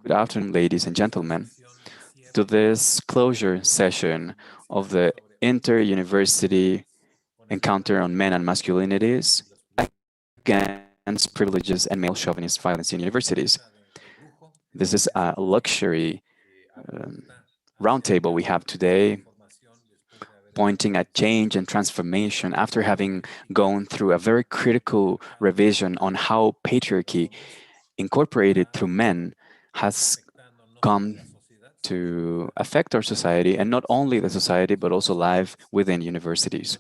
Good afternoon, ladies and gentlemen, to this closure session of the Inter-University Encounter on Men and Masculinities against privileges and male chauvinist violence in universities. This is a luxury roundtable we have today, pointing at change and transformation after having gone through a very critical revision on how patriarchy, incorporated through men, has come to affect our society, and not only the society, but also life within universities.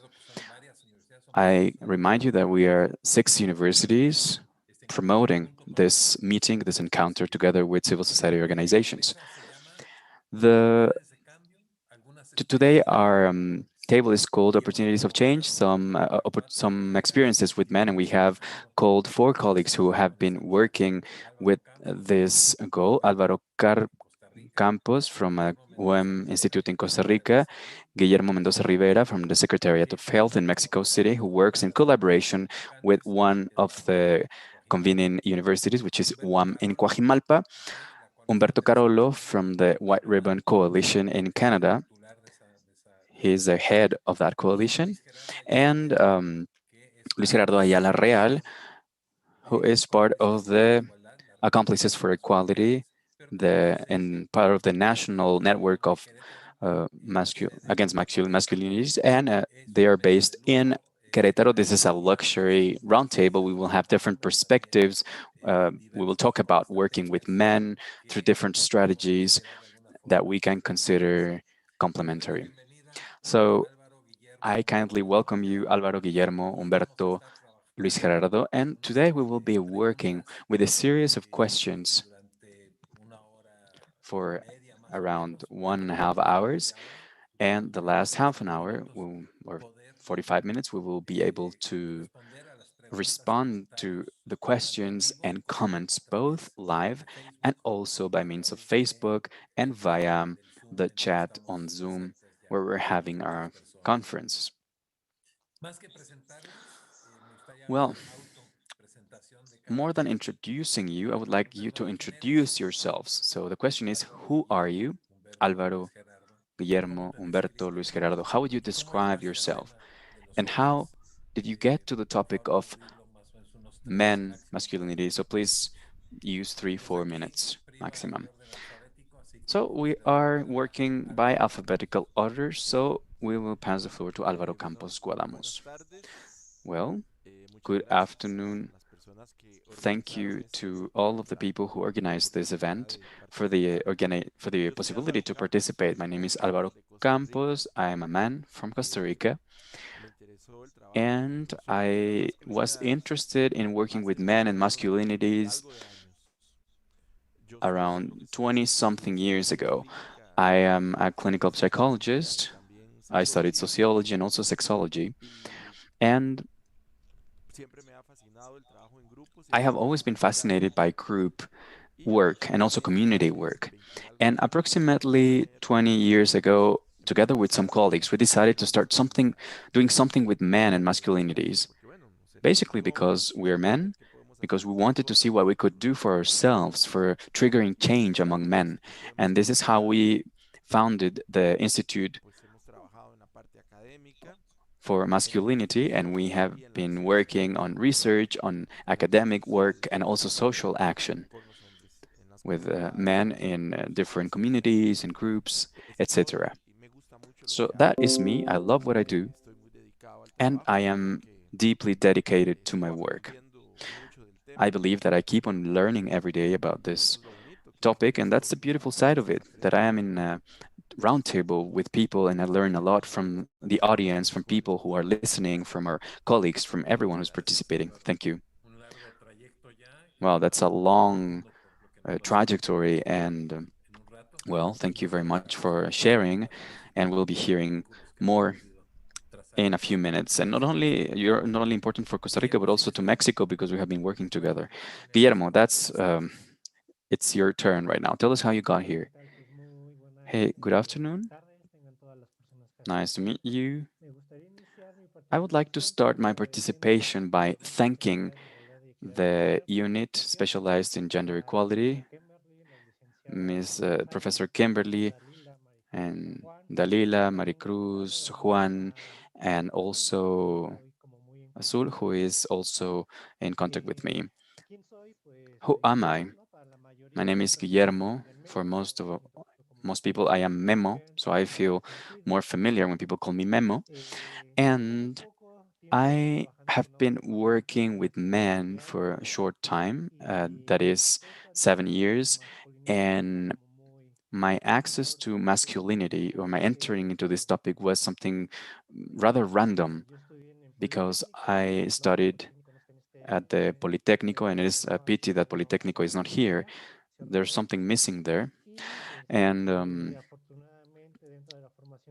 I remind you that we are 6 universities promoting this meeting, this encounter, together with civil society organizations. The Today, our table is called Opportunities of Change, some experiences with men, and we have called 4 colleagues who have been working with this goal. Campos from UAM Institute in Costa Rica, Guillermo Mendoza Rivera from the Secretariat of Health in Mexico City, who works in collaboration with one of the convening universities, which is UAM in Coajimalpa, Humberto Carollo from the White Ribbon Coalition in Canada. He's the head of that coalition. And Luis Gerardo Ayala Real, who is part of the Accomplices for Equality, and part of the national network of against masculinities, and they are based in Querétaro. This is a luxury roundtable. We will have different perspectives. We will talk about working with men through different strategies that we can consider complementary. So I kindly welcome you, Álvaro, Guillermo, Humberto, Luis Gerardo, and today we will be working with a series of questions for around 1.5 hours. And the last half an hour, or 45 minutes, we will be able to respond to the questions and comments both live and also by means of Facebook and via the chat on Zoom where we're having our conference. Well, more than introducing you, I would like you to introduce yourselves. So the question is, who are you? Álvaro, Guillermo, Humberto, Luis Gerardo, how would you describe yourself? And how did you get to the topic of men, masculinity? So please use 3-4 minutes maximum. So we are working by alphabetical order, so we will pass the floor to Álvaro Campos Guadamuz. Well, good afternoon. Thank you to all of the people who organized this event for the possibility to participate. My name is Álvaro Campos. I am a man from Costa Rica, and I was interested in working with men and masculinities around 20-something years ago. I am a clinical psychologist. I studied sociology and also sexology, and I have always been fascinated by group work and also community work. And approximately 20 years ago, together with some colleagues, we decided to start doing something with men and masculinities. Basically because we're men, because we wanted to see what we could do for ourselves, for triggering change among men. And this is how we founded the Institute for Masculinity, and we have been working on research, on academic work, and also social action with men in different communities and groups, etc. So that is me. I love what I do, and I am deeply dedicated to my work. I believe that I keep on learning every day about this topic, and that's the beautiful side of it, that I am in a roundtable with people and I learn a lot from the audience, from people who are listening, from our colleagues, from everyone who's participating. Thank you. Well, that's a long trajectory, and well, thank you very much for sharing, and we'll be hearing more in a few minutes. And you're not only important for Costa Rica, but also to Mexico because we have been working together. Guillermo, it's your turn right now. Tell us how you got here. Hey, good afternoon. Nice to meet you. I would like to start my participation by thanking the unit specialized in gender equality, Miss Professor Kimberly, and Dalila, Maricruz, Juan, and also Azul, who is also in contact with me. Who am I? My name is Guillermo. For most people, I am Memo, so I feel more familiar when people call me Memo. And I have been working with men for a short time, that is 7 years, and my access to masculinity or my entering into this topic was something rather random because I studied at the Politecnico, and it is a pity that Politecnico is not here. There's something missing there. And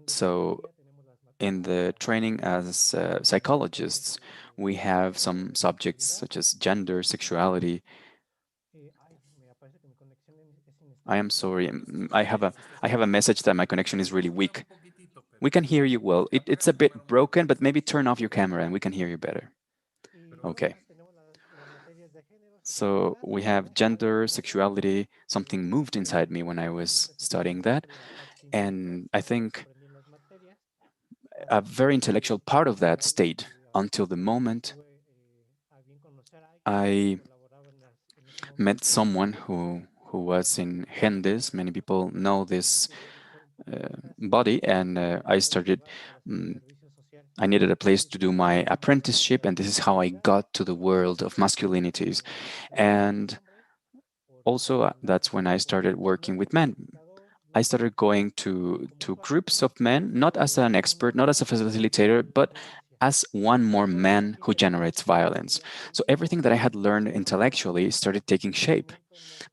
so, in the training as psychologists, we have some subjects such as gender, sexuality. I am sorry. I have a message that my connection is really weak. We can hear you well. It's a bit broken, but maybe turn off your camera and we can hear you better. Okay. So we have gender, sexuality. Something moved inside me when I was studying that. And I think a very intellectual part of that stayed until the moment I met someone who was in Gendes. Many people know this body, and I started. mm I needed a place to do my apprenticeship, and this is how I got to the world of masculinities. And also, that's when I started working with men. I started going to groups of men, not as an expert, not as a facilitator, but as one more man who generates violence. So everything that I had learned intellectually started taking shape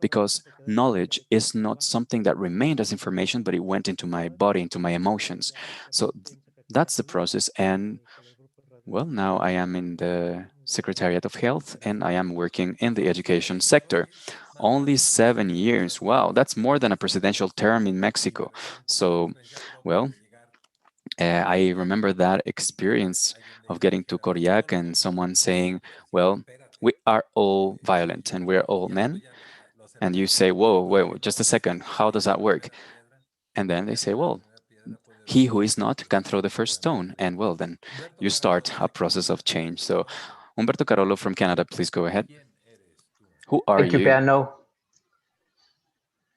because knowledge is not something that remained as information, but it went into my body, into my emotions. So that's the process. And well, now I am in the Secretariat of Health and I am working in the education sector. Only 7 years. Wow, that's more than a presidential term in Mexico. So, well, I remember that experience of getting to Coriac and someone saying, well, we are all violent and we're all men. And you say, whoa, wait, just a second, how does that work? And then they say, well, he who is not can throw the first stone. And well, then you start a process of change. So, Humberto Carolo from Canada, please go ahead. Who are Thank you, you? Benno.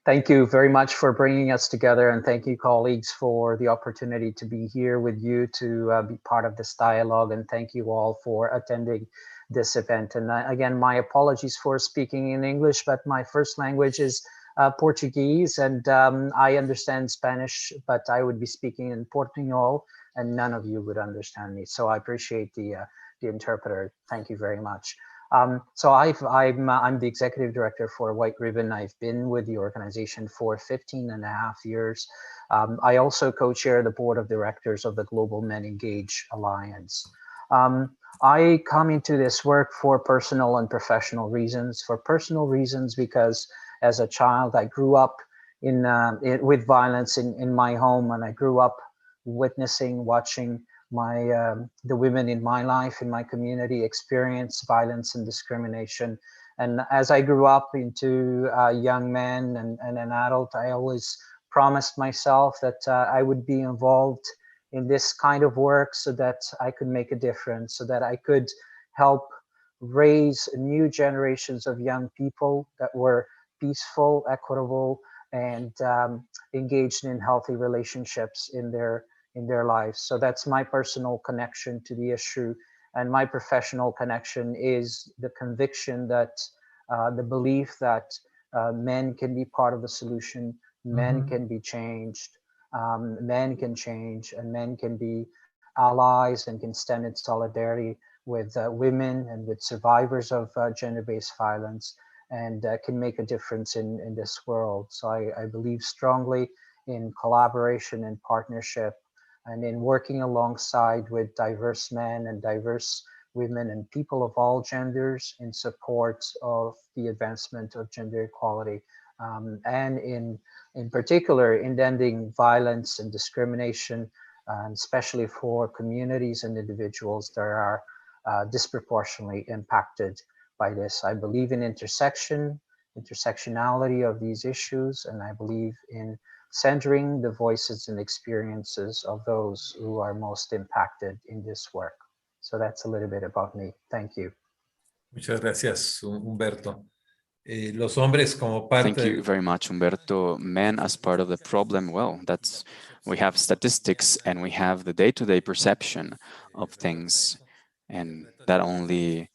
Thank you very much for bringing us together, and thank you, colleagues, for the opportunity to be here with you to be part of this dialogue, and thank you all for attending this event. And again, my apologies for speaking in English, but my first language is Portuguese, and I understand Spanish, but I would be speaking in Portuñol, and none of you would understand me. So I appreciate the interpreter. Thank you very much. So I'm the executive director for White Ribbon. I've been with the organization for 15 and a half years. I also co-chair the board of directors of the Global Men Engage Alliance. I come into this work for personal and professional reasons. For personal reasons, because as a child, I grew up with violence in my home, and I grew up witnessing, watching the women in my life, in my community, experience violence and discrimination. And as I grew up into a young man and an adult, I always promised myself that I would be involved in this kind of work so that I could make a difference, so that I could help raise new generations of young people that were peaceful, equitable, and engaged in healthy relationships in their lives. So that's my personal connection to the issue. And my professional connection is the conviction that the belief that men can be part of the solution, men can be changed, men can change, and men can be allies and can stand in solidarity with women and with survivors of gender-based violence, and can make a difference in this world. So I believe strongly in collaboration and partnership, and in working alongside with diverse men and diverse women and people of all genders in support of the advancement of gender equality, and in particular in ending violence and discrimination, especially for communities and individuals that are disproportionately impacted by this. I believe in intersection intersectionality of these issues, and I believe in centering the voices and experiences of those who are most impacted in this work. So that's a little bit about me. Thank you. Muchas gracias, Humberto. Los hombres como parte Thank you very much, Humberto. Men as part of the problem, well, that's we have statistics and we have the day-to-day perception of things, and that only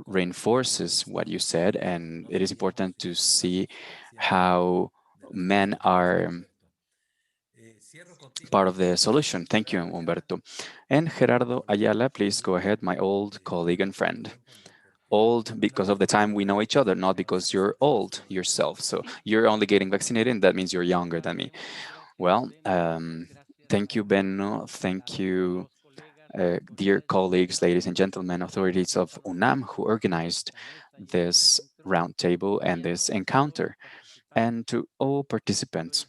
reinforces what you said. And it is important to see how men are part of the solution. Thank you, Humberto. And Gerardo Ayala, please go ahead, my old colleague and friend. Old because of the time we know each other, not because you're old yourself. So you're only getting vaccinated, and that means you're younger than me. Well, thank you, Benno. Thank you, dear colleagues, ladies and gentlemen, authorities of UNAM who organized this roundtable and this encounter, and to all participants.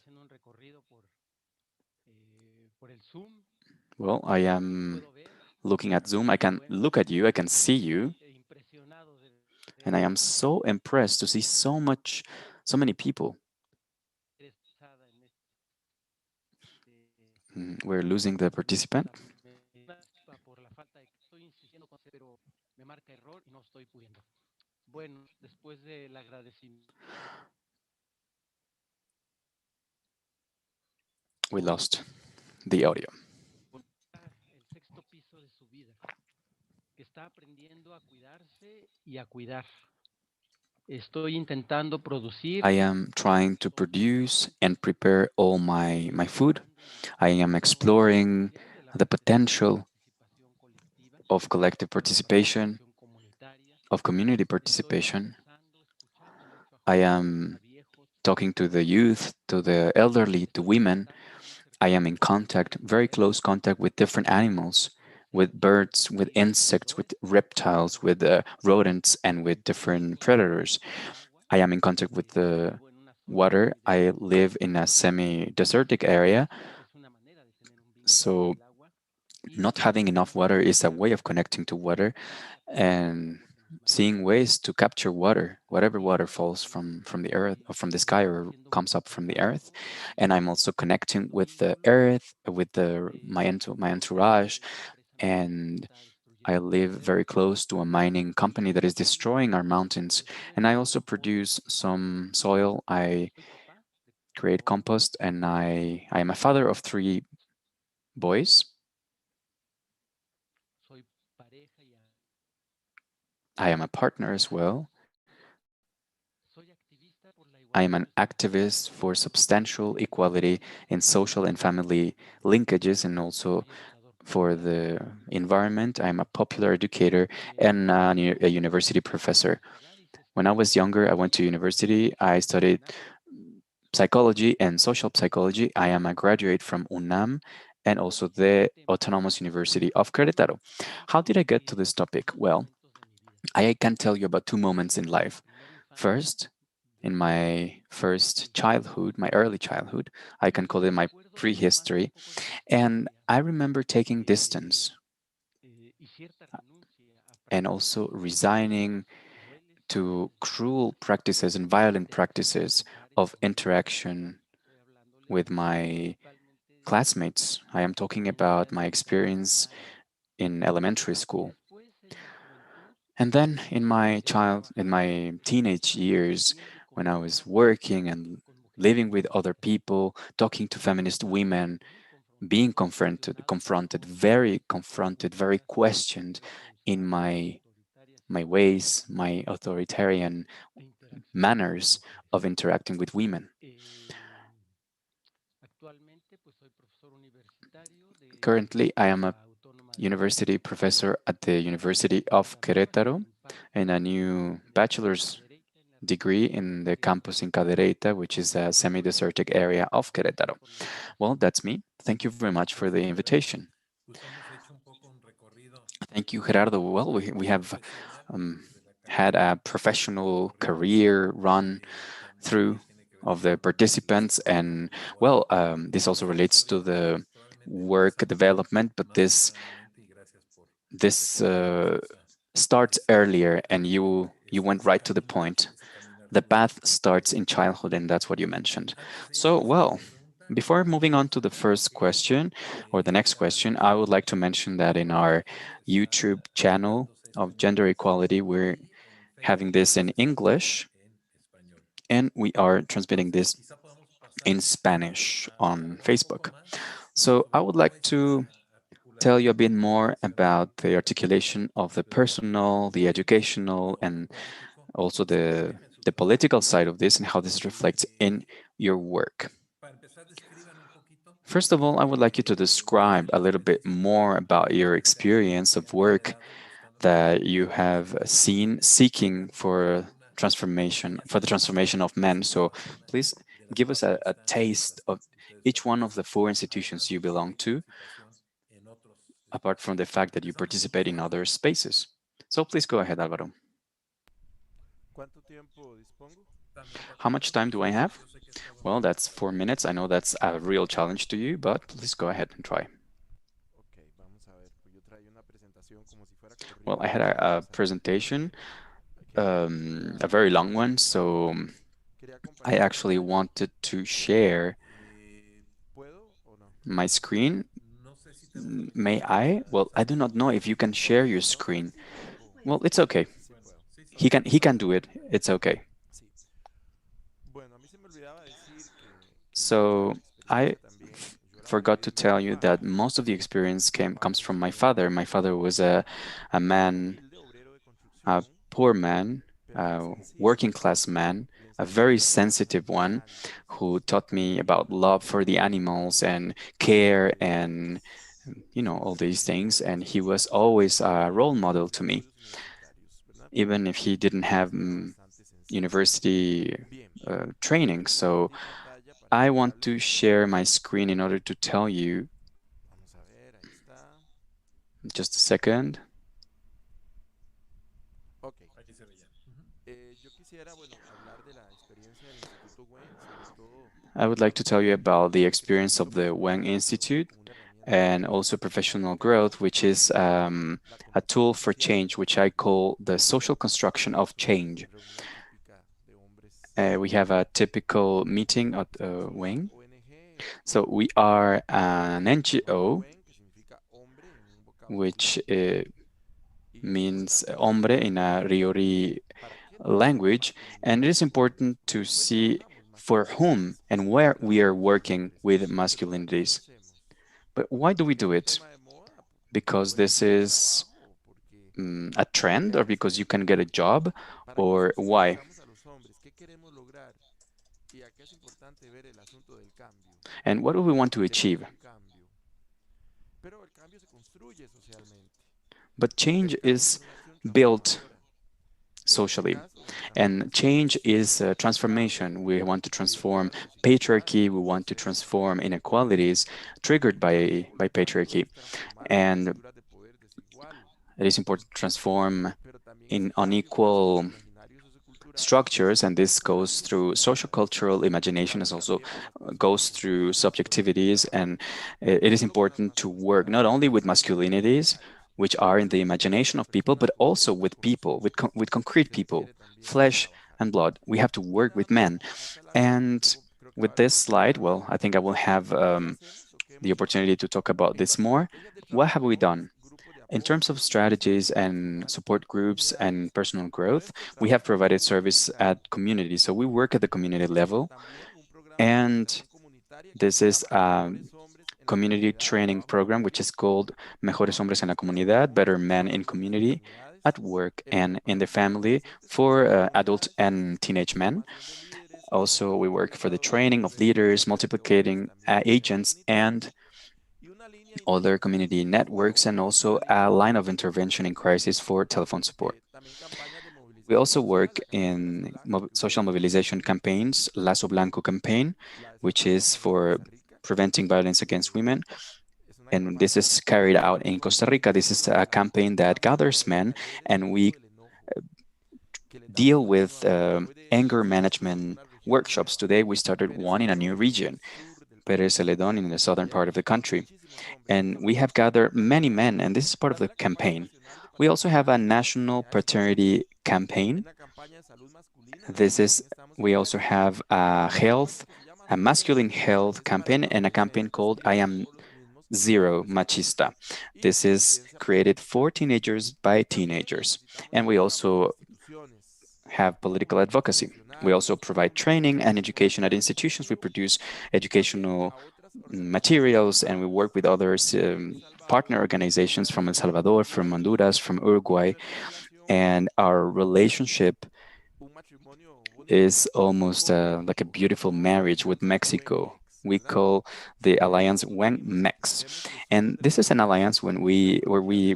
Well, I am looking at Zoom. I can look at you, I can see you, and I am so impressed to see so many people. We're losing the participant. We lost the audio. I am trying to produce and prepare all my food. I am exploring the potential of collective participation, of community participation. I am talking to the youth, to the elderly, to women. I am in contact, very close contact with different animals, with birds, with insects, with reptiles, with rodents, and with different predators. I am in contact with the water. I live in a semi-desertic area, so not having enough water is a way of connecting to water and seeing ways to capture water, whatever water falls from the earth or from the sky or comes up from the earth. And I'm also connecting with the earth, with my entourage, and I live very close to a mining company that is destroying our mountains. And I also produce some soil. I create compost, and I am a father of three boys. I am a partner as well. I am an activist for substantial equality in social and family linkages, and also for the environment. I'm a popular educator and a university professor. When I was younger, I went to university. I studied psychology and social psychology. I am a graduate from UNAM and also the Autonomous University of Querétaro. How did I get to this topic? Well, I can tell you about two moments in life. First, in my first childhood, my early childhood, I can call it my prehistory, and I remember taking distance and also resigning to cruel practices and violent practices of interaction with my classmates. I am talking about my experience in elementary school. And then in my teenage years, when I was working and living with other people, talking to feminist women, being confronted, very questioned in my ways, my authoritarian manners of interacting with women. Currently, I am a university professor at the University of Querétaro in a new bachelor's degree in the campus in Cadereyta, which is a semi-desertic area of Querétaro. Well, that's me. Thank you very much for the invitation. Thank you, Gerardo. Well, we have um, had a professional career run through of the participants, and well, this also relates to the work development, but this starts earlier, and you went right to the point. the path starts in childhood, and that's what you mentioned. So, well, before moving on to the first question or the next question, I would like to mention that in our YouTube channel of gender equality, we're having this in English and we are transmitting this in Spanish on Facebook. So I would like to tell you a bit more about the articulation of the personal, the educational, and also the political side of this and how this reflects in your work. First of all, I would like you to describe a little bit more about your experience of work that you have seen seeking for the transformation of men. So please give us a taste of each one of the four institutions you belong to, apart from the fact that you participate in other spaces. So please go ahead, Alvaro. How much time do I have? Well, that's 4 minutes. I know that's a real challenge to you, but please go ahead and try. Well, I had a presentation, a very long one, so I actually wanted to share my screen. May I? Well, I do not know if you can share your screen. Well, it's okay. He can do it. It's okay. So I forgot to tell you that most of the experience comes from my father. My father was a man, a poor man, a working class man, a very sensitive one who taught me about love for the animals and care and all these things. And he was always a role model to me, even if he didn't have university training. So I want to share my screen in order to tell you. Just a second. I would like to tell you about the experience of the Wem Institute and also professional growth, which is a tool for change, which I call the social construction of change. We have a typical meeting at Wem. So we are an NGO, which means hombre in a Riori language, and it is important to see for whom and where we are working with masculinities. But why do we do it? Because this is a trend, or because you can get a job, or why? And what do we want to achieve? But change is built socially. And change is transformation. We want to transform patriarchy. We want to transform inequalities triggered by patriarchy. And it is important to transform in unequal structures, and this goes through social cultural imagination, as also goes through subjectivities. And it is important to work not only with masculinities, which are in the imagination of people, but also with people, with concrete people, flesh and blood. We have to work with men. And with this slide, well, I think I will have the opportunity to talk about this more. What have we done? In terms of strategies and support groups and personal growth, we have provided service at community. So we work at the community level, and this is a community training program, which is called Mejores Hombres en la Comunidad, Better Men in Community, at work and in the family for adult and teenage men. Also, we work for the training of leaders, multiplicating agents, and other community networks, and also a line of intervention in crisis for telephone support. We also work in social mobilization campaigns, Lazo Blanco campaign, which is for preventing violence against women. And this is carried out in Costa Rica. This is a campaign that gathers men, and we deal with anger management workshops. Today, we started one in a new region, Pérez Celedón, in the southern part of the country. And we have gathered many men, and this is part of the campaign. We also have a national paternity campaign. This is, we also have a masculine health campaign, and a campaign called I Am Zero Machista. This is created for teenagers by teenagers. And we also have political advocacy. We also provide training and education at institutions. We produce educational materials, and we work with other partner organizations from El Salvador, from Honduras, from Uruguay. And our relationship is almost like a beautiful marriage with Mexico. We call the alliance UAM-C. And this is an alliance where we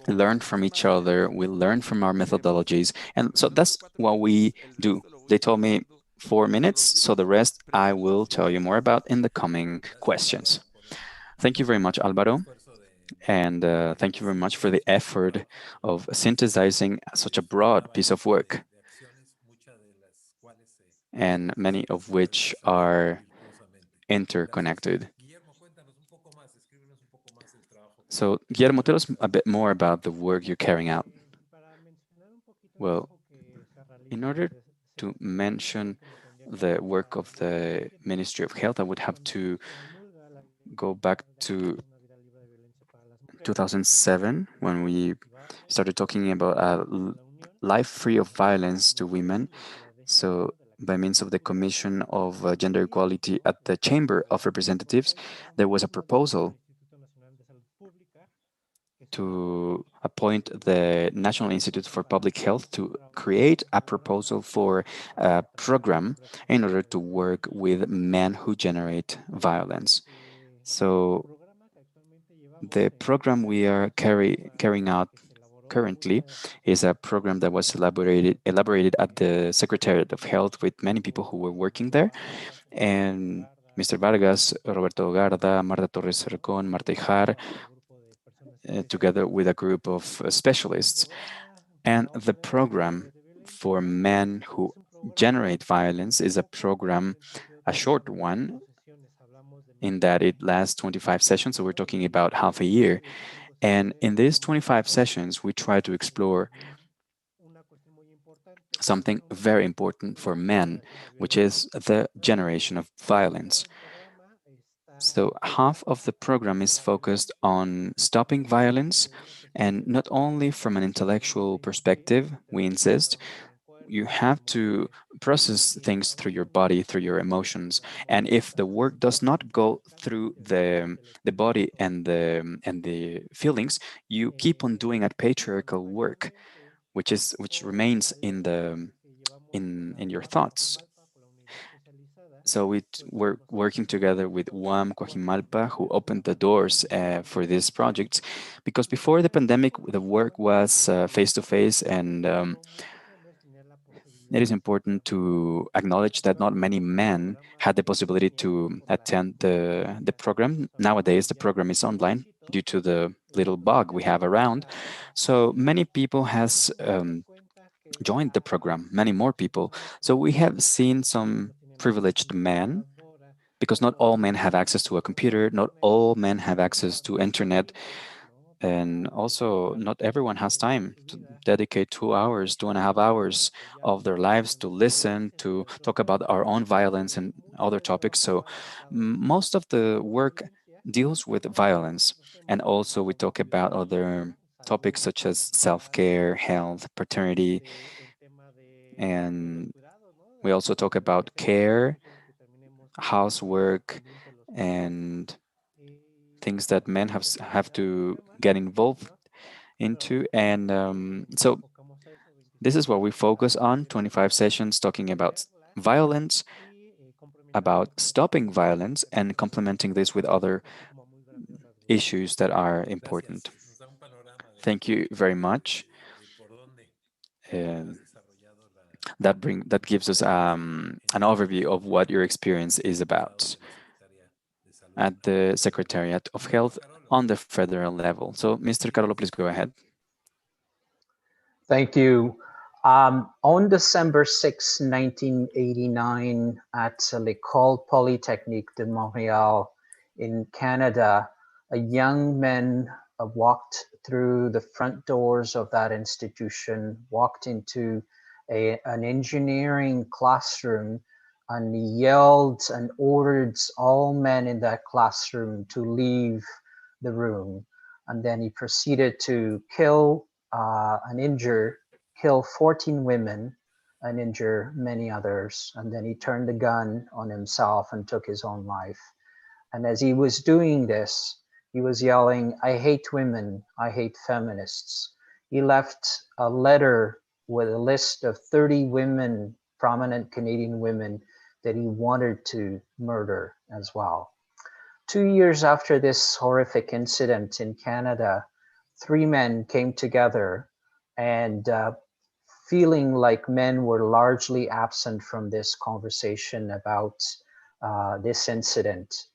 learn from each other, we learn from our methodologies. And so that's what we do. They told me 4 minutes, so the rest I will tell you more about in the coming questions. Thank you very much, Álvaro. And thank you very much for the effort of synthesizing such a broad piece of work, and many of which are interconnected. So, Guillermo, tell us a bit more about the work you're carrying out. Well, in order to mention the work of the Ministry of Health, I would have to go back to 2007 when we started talking about a life free of violence to women. So, by means of the Commission of Gender Equality at the Chamber of Representatives, there was a proposal to appoint the National Institute for Public Health to create a proposal for a program in order to work with men who generate violence. So the program we are carrying out currently is a program that was elaborated at the Secretariat of Health with many people who were working there. And Mr. Vargas, Roberto Garda, Marta Torres Cercon, Marta Ijar, together with a group of specialists. And the program for men who generate violence is a program, a short one, in that it lasts 25 sessions. So we're talking about half a year. And in these 25 sessions, we try to explore something very important for men, which is the generation of violence. So half of the program is focused on stopping violence, and not only from an intellectual perspective, we insist, you have to process things through your body, through your emotions. And if the work does not go through the body and the feelings, you keep on doing a patriarchal work, which remains in your thoughts. So we're working together with UAM Coajimalpa, who opened the doors for these projects, because before the pandemic, the work was face to face, and it is important to acknowledge that not many men had the possibility to attend the program. Nowadays, the program is online due to the little bug we have around. So many people has joined the program, many more people. So we have seen some privileged men, because not all men have access to a computer, not all men have access to internet, and also not everyone has time to dedicate 2 hours, 2.5 hours of their lives to listen, to talk about our own violence and other topics. So most of the work deals with violence, and also we talk about other topics such as self-care, health, paternity, and we also talk about care, housework, and things that men have to get involved into. And so this is what we focus on, 25 sessions talking about violence, about stopping violence, and complementing this with other issues that are important. Thank you very much. And that gives us an overview of what your experience is about at the Secretariat of Health on the federal level. So, Mr. Carolo, please go ahead. Thank you. On December 6, 1989, at l'École Polytechnique de Montréal in Canada, a young man walked through the front doors of that institution, walked into an engineering classroom, and he yelled and ordered all men in that classroom to leave the room. And then he proceeded to kill and kill 14 women and injure many others. And then he turned the gun on himself and took his own life. And as he was doing this, he was yelling, "I hate women, I hate feminists." He left a letter with a list of 30 women, prominent Canadian women, that he wanted to murder as well. 2 years after this horrific incident in Canada, 3 men came together and feeling like men were largely absent from this conversation about this incident.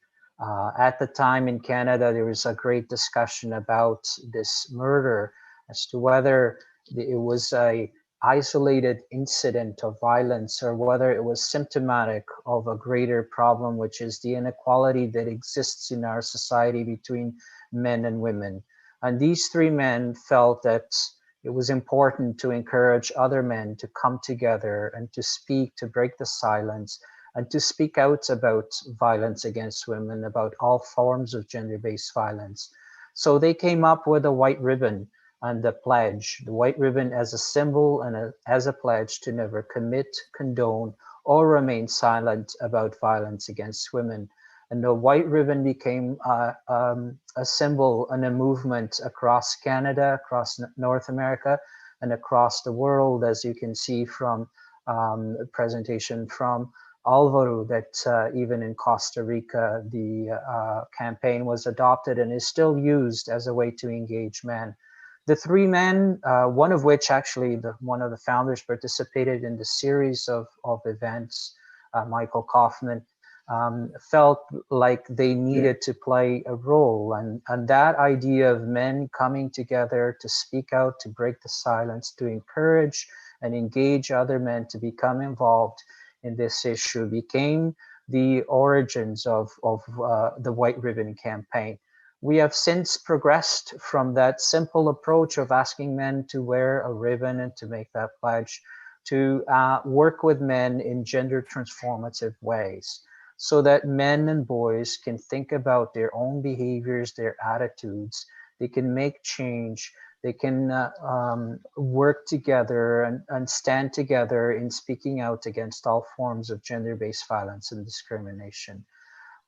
At the time in Canada, there was a great discussion about this murder as to whether it was a isolated incident of violence or whether it was symptomatic of a greater problem, which is the inequality that exists in our society between men and women. And these 3 men felt that it was important to encourage other men to come together and to speak, to break the silence, and to speak out about violence against women, about all forms of gender-based violence. So they came up with a white ribbon and the pledge, the white ribbon as a symbol and as a pledge to never commit, condone, or remain silent about violence against women. And the white ribbon became a symbol and a movement across Canada, across North America, and across the world, as you can see from the presentation from Álvaro, that even in Costa Rica, the campaign was adopted and is still used as a way to engage men. The 3 men, one of which actually, one of the founders participated in the series of events, Michael Kaufman, felt like they needed to play a role. And that idea of men coming together to speak out, to break the silence, to encourage and engage other men to become involved in this issue became the origins of the White Ribbon Campaign. We have since progressed from that simple approach of asking men to wear a ribbon and to make that pledge to work with men in gender transformative ways so that men and boys can think about their own behaviors, their attitudes, they can make change, they can work together and stand together in speaking out against all forms of gender-based violence and discrimination.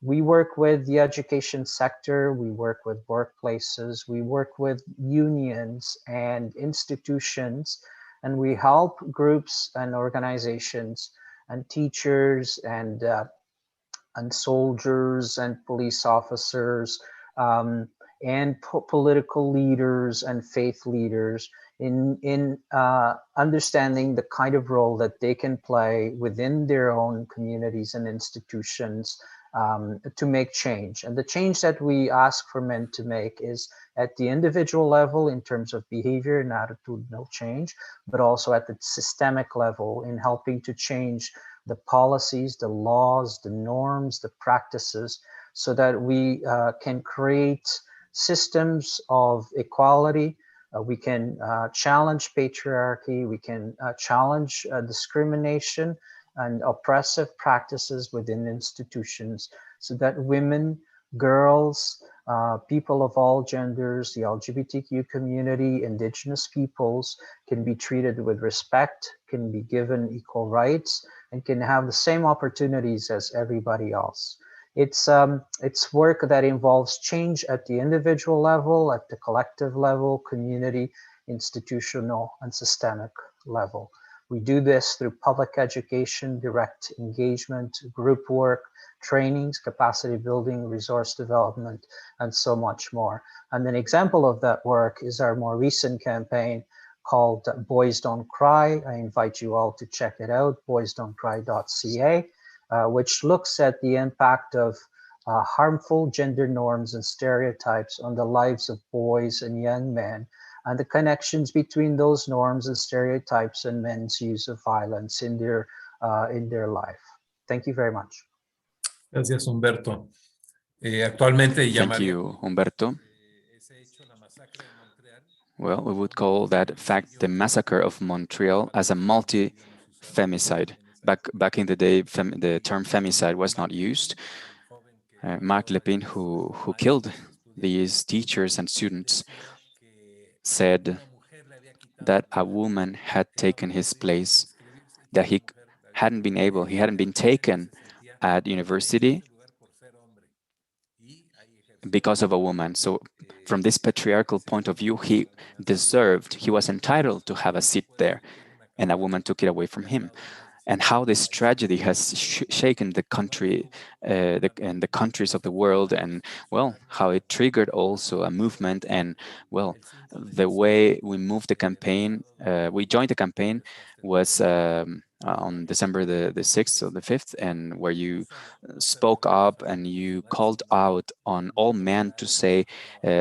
We work with the education sector, we work with workplaces, we work with unions and institutions, and we help groups and organizations and teachers and soldiers and police officers and political leaders and faith leaders in understanding the kind of role that they can play within their own communities and institutions to make change. And the change that we ask for men to make is at the individual level in terms of behavior and attitudinal change, but also at the systemic level in helping to change the policies, the laws, the norms, the practices, so that we can create systems of equality. We can challenge patriarchy, we can challenge discrimination and oppressive practices within institutions so that women, girls, people of all genders, the LGBTQ community, indigenous peoples can be treated with respect, can be given equal rights, and can have the same opportunities as everybody else. It's work that involves change at the individual level, at the collective level, community, institutional, and systemic level. We do this through public education, direct engagement, group work, trainings, capacity building, resource development, and so much more. And an example of that work is our more recent campaign called Boys Don't Cry. I invite you all to check it out, boysdon'tcry.ca, which looks at the impact of harmful gender norms and stereotypes on the lives of boys and young men, and the connections between those norms and stereotypes and men's use of violence in their life. Thank you very much. Gracias, Humberto. Actualmente Thank you, Humberto. well, we would call that fact the massacre of Montreal as a multi-femicide. Back in the day, the term femicide was not used. Marc Lepine, who killed these teachers and students, said that a woman had taken his place, that he hadn't been taken at university because of a woman. So from this patriarchal point of view, he was entitled to have a seat there, and a woman took it away from him. And how this tragedy has shaken the country and the countries of the world, and well, how it triggered also a movement. And well, the way we moved the campaign, we joined the campaign was on December the 6th or the 5th, and where you spoke up and you called out on all men to say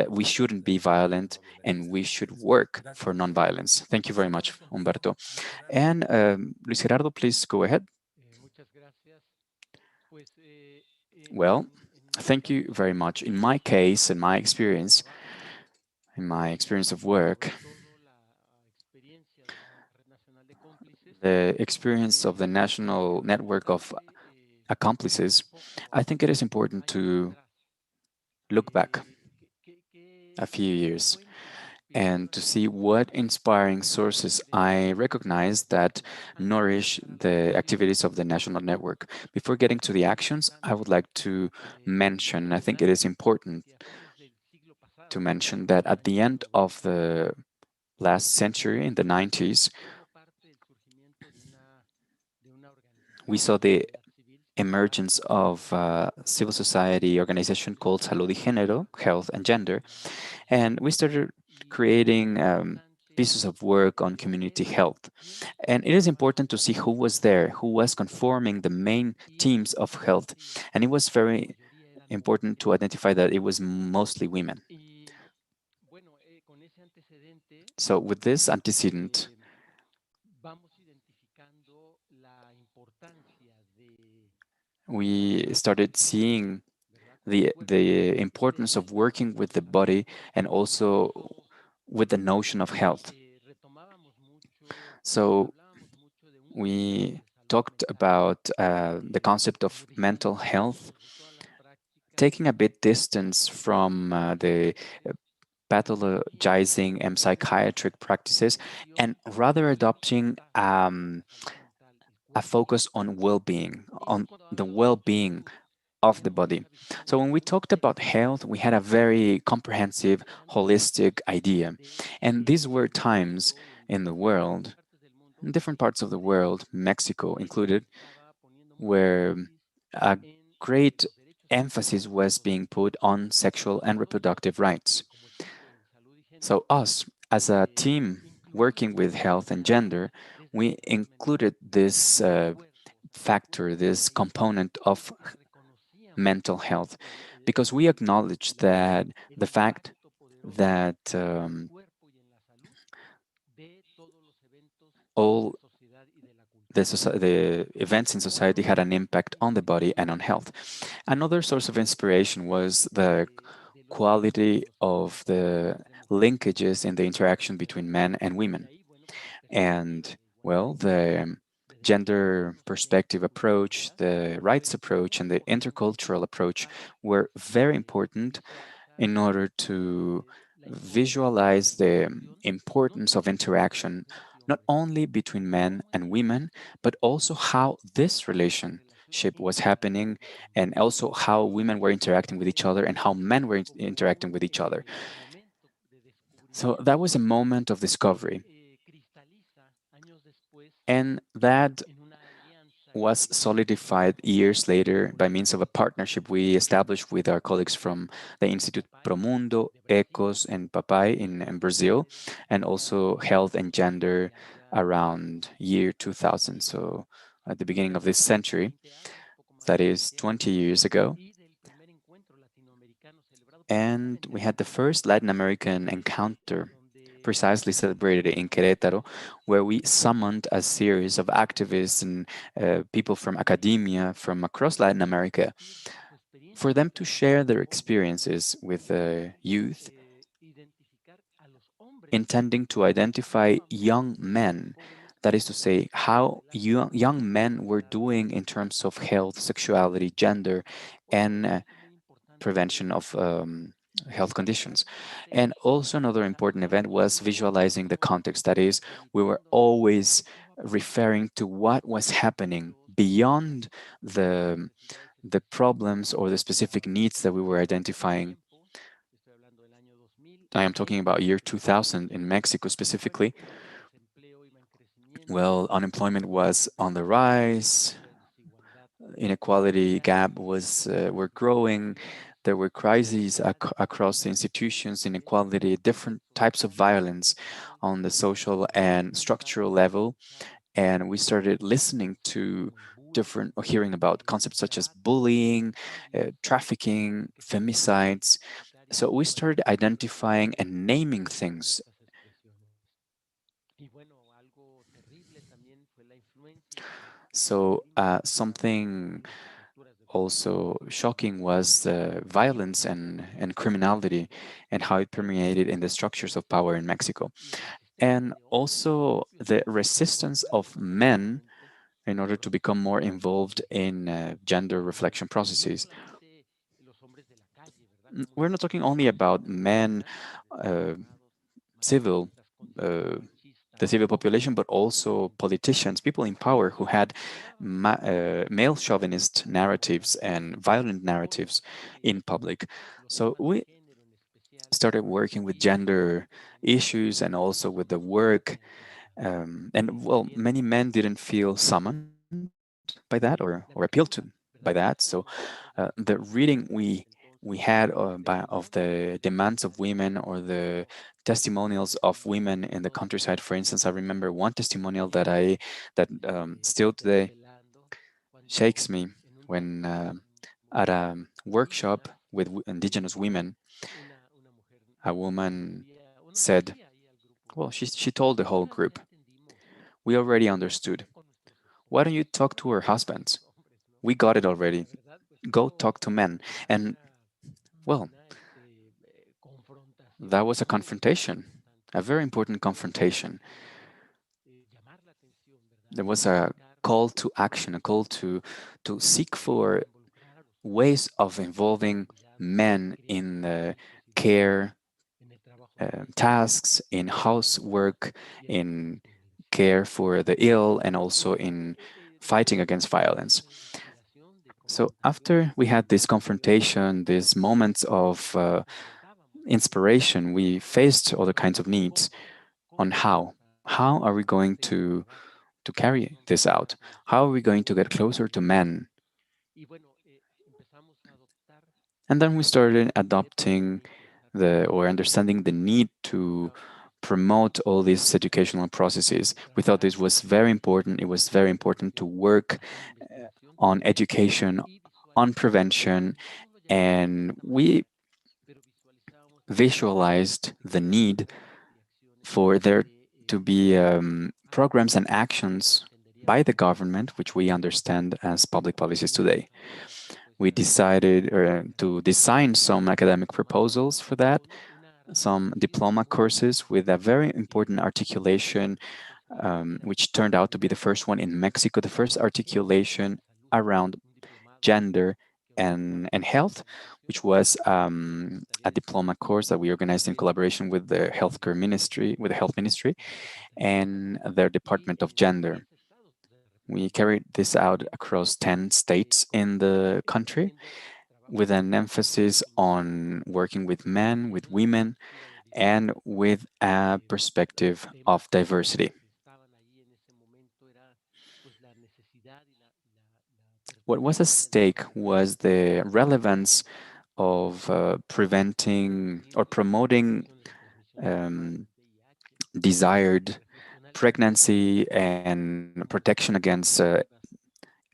we shouldn't be violent and we should work for nonviolence. Thank you very much, Humberto. And Luis Gerardo, please go ahead. Well, thank you very much. In my case, in my experience of work, the experience of the national network of accomplices, I think it is important to look back a few years and to see what inspiring sources I recognize that nourish the activities of the national network. Before getting to the actions, I would like to mention, I think it is important to mention that at the end of the last century, in the 90s, we saw the emergence of a civil society organization called Salud y Género, Health and Gender, and we started creating pieces of work on community health. And it is important to see who was there, who was conforming the main teams of health. And it was very important to identify that it was mostly women. So with this antecedent, we started seeing the importance of working with the body and also with the notion of health. So we talked about the concept of mental health, taking a bit distance from the pathologizing and psychiatric practices, and rather adopting a focus on well-being, on the well-being of the body. So when we talked about health, we had a very comprehensive, holistic idea. And these were times in the world, in different parts of the world, Mexico included, where a great emphasis was being put on sexual and reproductive rights. So us, as a team working with health and gender, we included this factor, this component of mental health, because we acknowledge that the fact that all the events in society had an impact on the body and on health. Another source of inspiration was the quality of the linkages in the interaction between men and women. And, well, the gender perspective approach, the rights approach, and the intercultural approach were very important in order to visualize the importance of interaction, not only between men and women, but also how this relationship was happening, and also how women were interacting with each other and how men were interacting with each other. So that was a moment of discovery. And that was solidified years later by means of a partnership we established with our colleagues from the Institute Promundo, ECOS, and Papai in Brazil, and also Health and Gender around year 2000, so at the beginning of this century, that is 20 years ago. And we had the first Latin American encounter precisely celebrated in Querétaro, where we summoned a series of activists and people from academia from across Latin America for them to share their experiences with youth intending to identify young men. That is to say, how young men were doing in terms of health, sexuality, gender, and prevention of health conditions. And also, another important event was visualizing the context. That is, we were always referring to what was happening beyond the problems or the specific needs that we were identifying. I am talking about year 2000 in Mexico specifically. Well, unemployment was on the rise, inequality gap was were growing. There were crises across the institutions, inequality, different types of violence on the social and structural level. And we started listening to different or hearing about concepts such as bullying, trafficking, femicides. So we started identifying and naming things. So something also shocking was the violence and criminality and how it permeated in the structures of power in Mexico. And also the resistance of men in order to become more involved in gender reflection processes. We're not talking only about men, uh, civil, uh, the civil population, but also politicians, people in power who had male chauvinist narratives and violent narratives in public. So we started working with gender issues and also with the work. And well, many men didn't feel summoned by that or appealed to by that. So the reading we had of the demands of women or the testimonials of women in the countryside. For instance, I remember one testimonial that still today shakes me when at a workshop with indigenous women, a woman said, well, she told the whole group, "We already understood. Why don't you talk to our husbands? We got it already. Go talk to men." And well, that was a confrontation, a very important confrontation. There was a call to action, a call to seek for ways of involving men in the care tasks, in housework, in care for the ill, and also in fighting against violence. So after we had this confrontation, these moments of inspiration, we faced other kinds of needs on how are we going to carry this out? How are we going to get closer to men? And then we started adopting the or understanding the need to promote all these educational processes. We thought this was very important. It was very important to work on education, on prevention, and we visualized the need for there to be programs and actions by the government, which we understand as public policies today. We decided to design some academic proposals for that, some diploma courses with a very important articulation, which turned out to be the first one in Mexico, the first articulation around gender and health, which was a diploma course that we organized in collaboration with the healthcare ministry, with the health ministry, and their Department of Gender. We carried this out across 10 states in the country with an emphasis on working with men, with women, and with a perspective of diversity. What was at stake was the relevance of preventing or promoting um, desired pregnancy and protection against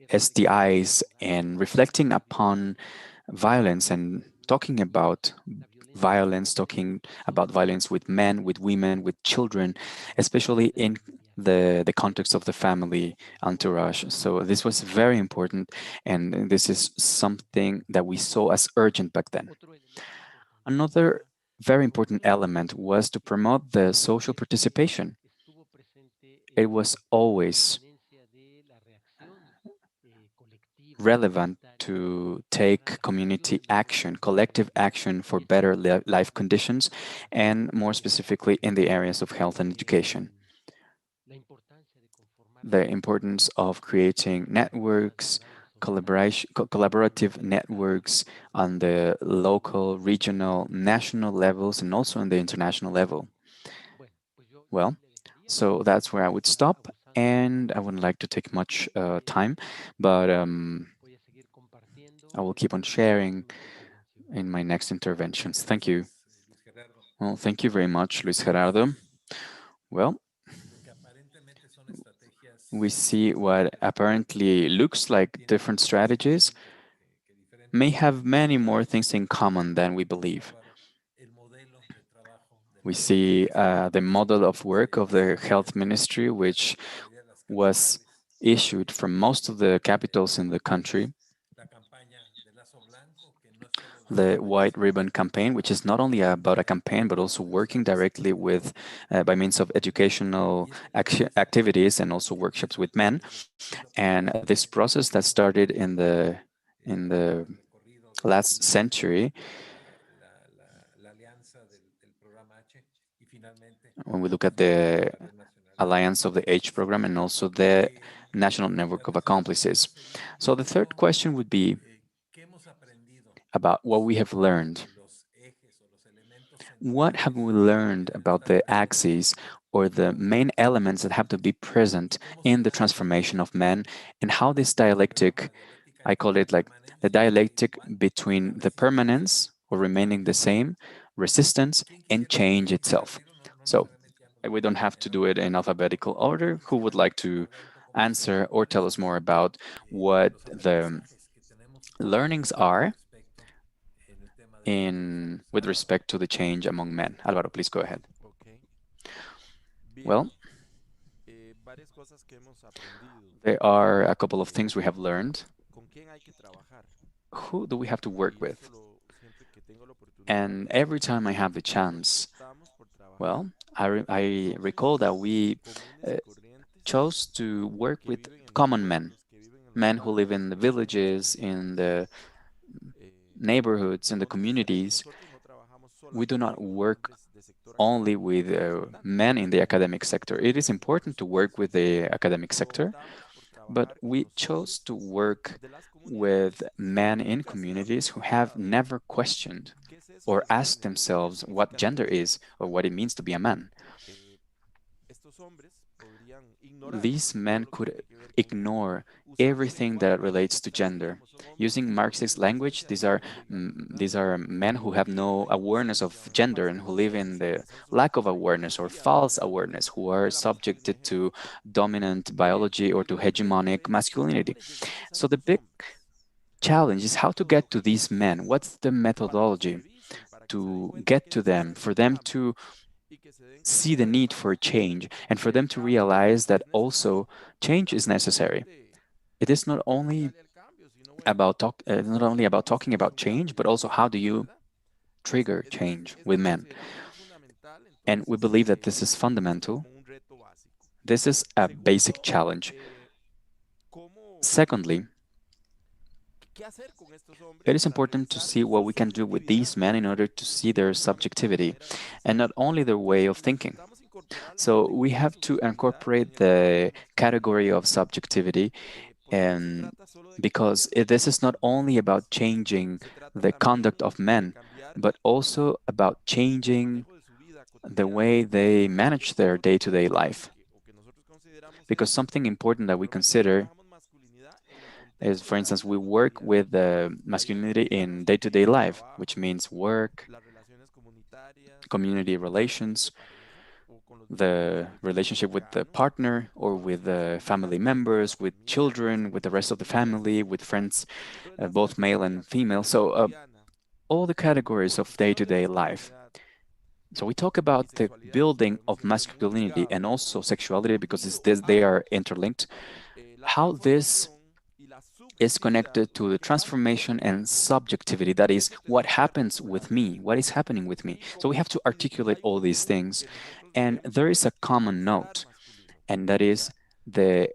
STIs and reflecting upon violence and talking about violence, talking about violence with men, with women, with children, especially in the context of the family entourage. So this was very important, and this is something that we saw as urgent back then. Another very important element was to promote the social participation. It was always relevant to take community action, collective action for better life conditions, and more specifically in the areas of health and education. The importance of creating networks, collaborative networks on the local, regional, national levels, and also on the international level. Well, so that's where I would stop, and I wouldn't like to take much time, but I will keep on sharing in my next interventions. Thank you. Well, thank you very much, Luis Gerardo. Well, we see what apparently looks like different strategies may have many more things in common than we believe. We see the model of work of the health ministry, which was issued from most of the capitals in the country. The White Ribbon Campaign, which is not only about a campaign, but also working directly with, by means of educational activities and also workshops with men. And this process that started in the last century, when we look at the Alliance of the Age program and also the National Network of Accomplices. So the third question would be about what we have learned. What have we learned about the axes or the main elements that have to be present in the transformation of men, and how this dialectic, I call it like the dialectic between the permanence or remaining the same, resistance, and change itself. So we don't have to do it in alphabetical order. Who would like to answer or tell us more about what the learnings are in with respect to the change among men? Alvaro, please go ahead. Well, there are a couple of things we have learned. Who do we have to work with? And every time I have the chance, well, I recall that we chose to work with common men, men who live in the villages, in the neighborhoods, in the communities. We do not work only with men in the academic sector. It is important to work with the academic sector, but we chose to work with men in communities who have never questioned or asked themselves what gender is or what it means to be a man. These men could ignore everything that relates to gender. Using Marxist language, these are men who have no awareness of gender and who live in the lack of awareness or false awareness, who are subjected to dominant biology or to hegemonic masculinity. So the big challenge is how to get to these men. What's the methodology to get to them, for them to see the need for change and for them to realize that also change is necessary. It is not only not only about talking about change, but also how do you trigger change with men. And we believe that this is fundamental. This is a basic challenge. Secondly, it is important to see what we can do with these men in order to see their subjectivity and not only their way of thinking. So we have to incorporate the category of subjectivity, and because this is not only about changing the conduct of men, but also about changing the way they manage their day-to-day life. Because something important that we consider is, for instance, we work with the masculinity in day-to-day life, which means work, community relations, the relationship with the partner or with the family members, with children, with the rest of the family, with friends, both male and female. So all the categories of day-to-day life. So we talk about the building of masculinity and also sexuality because they are interlinked. How this is connected to the transformation and subjectivity. That is, what happens with me? What is happening with me? So we have to articulate all these things. And there is a common note, and that is the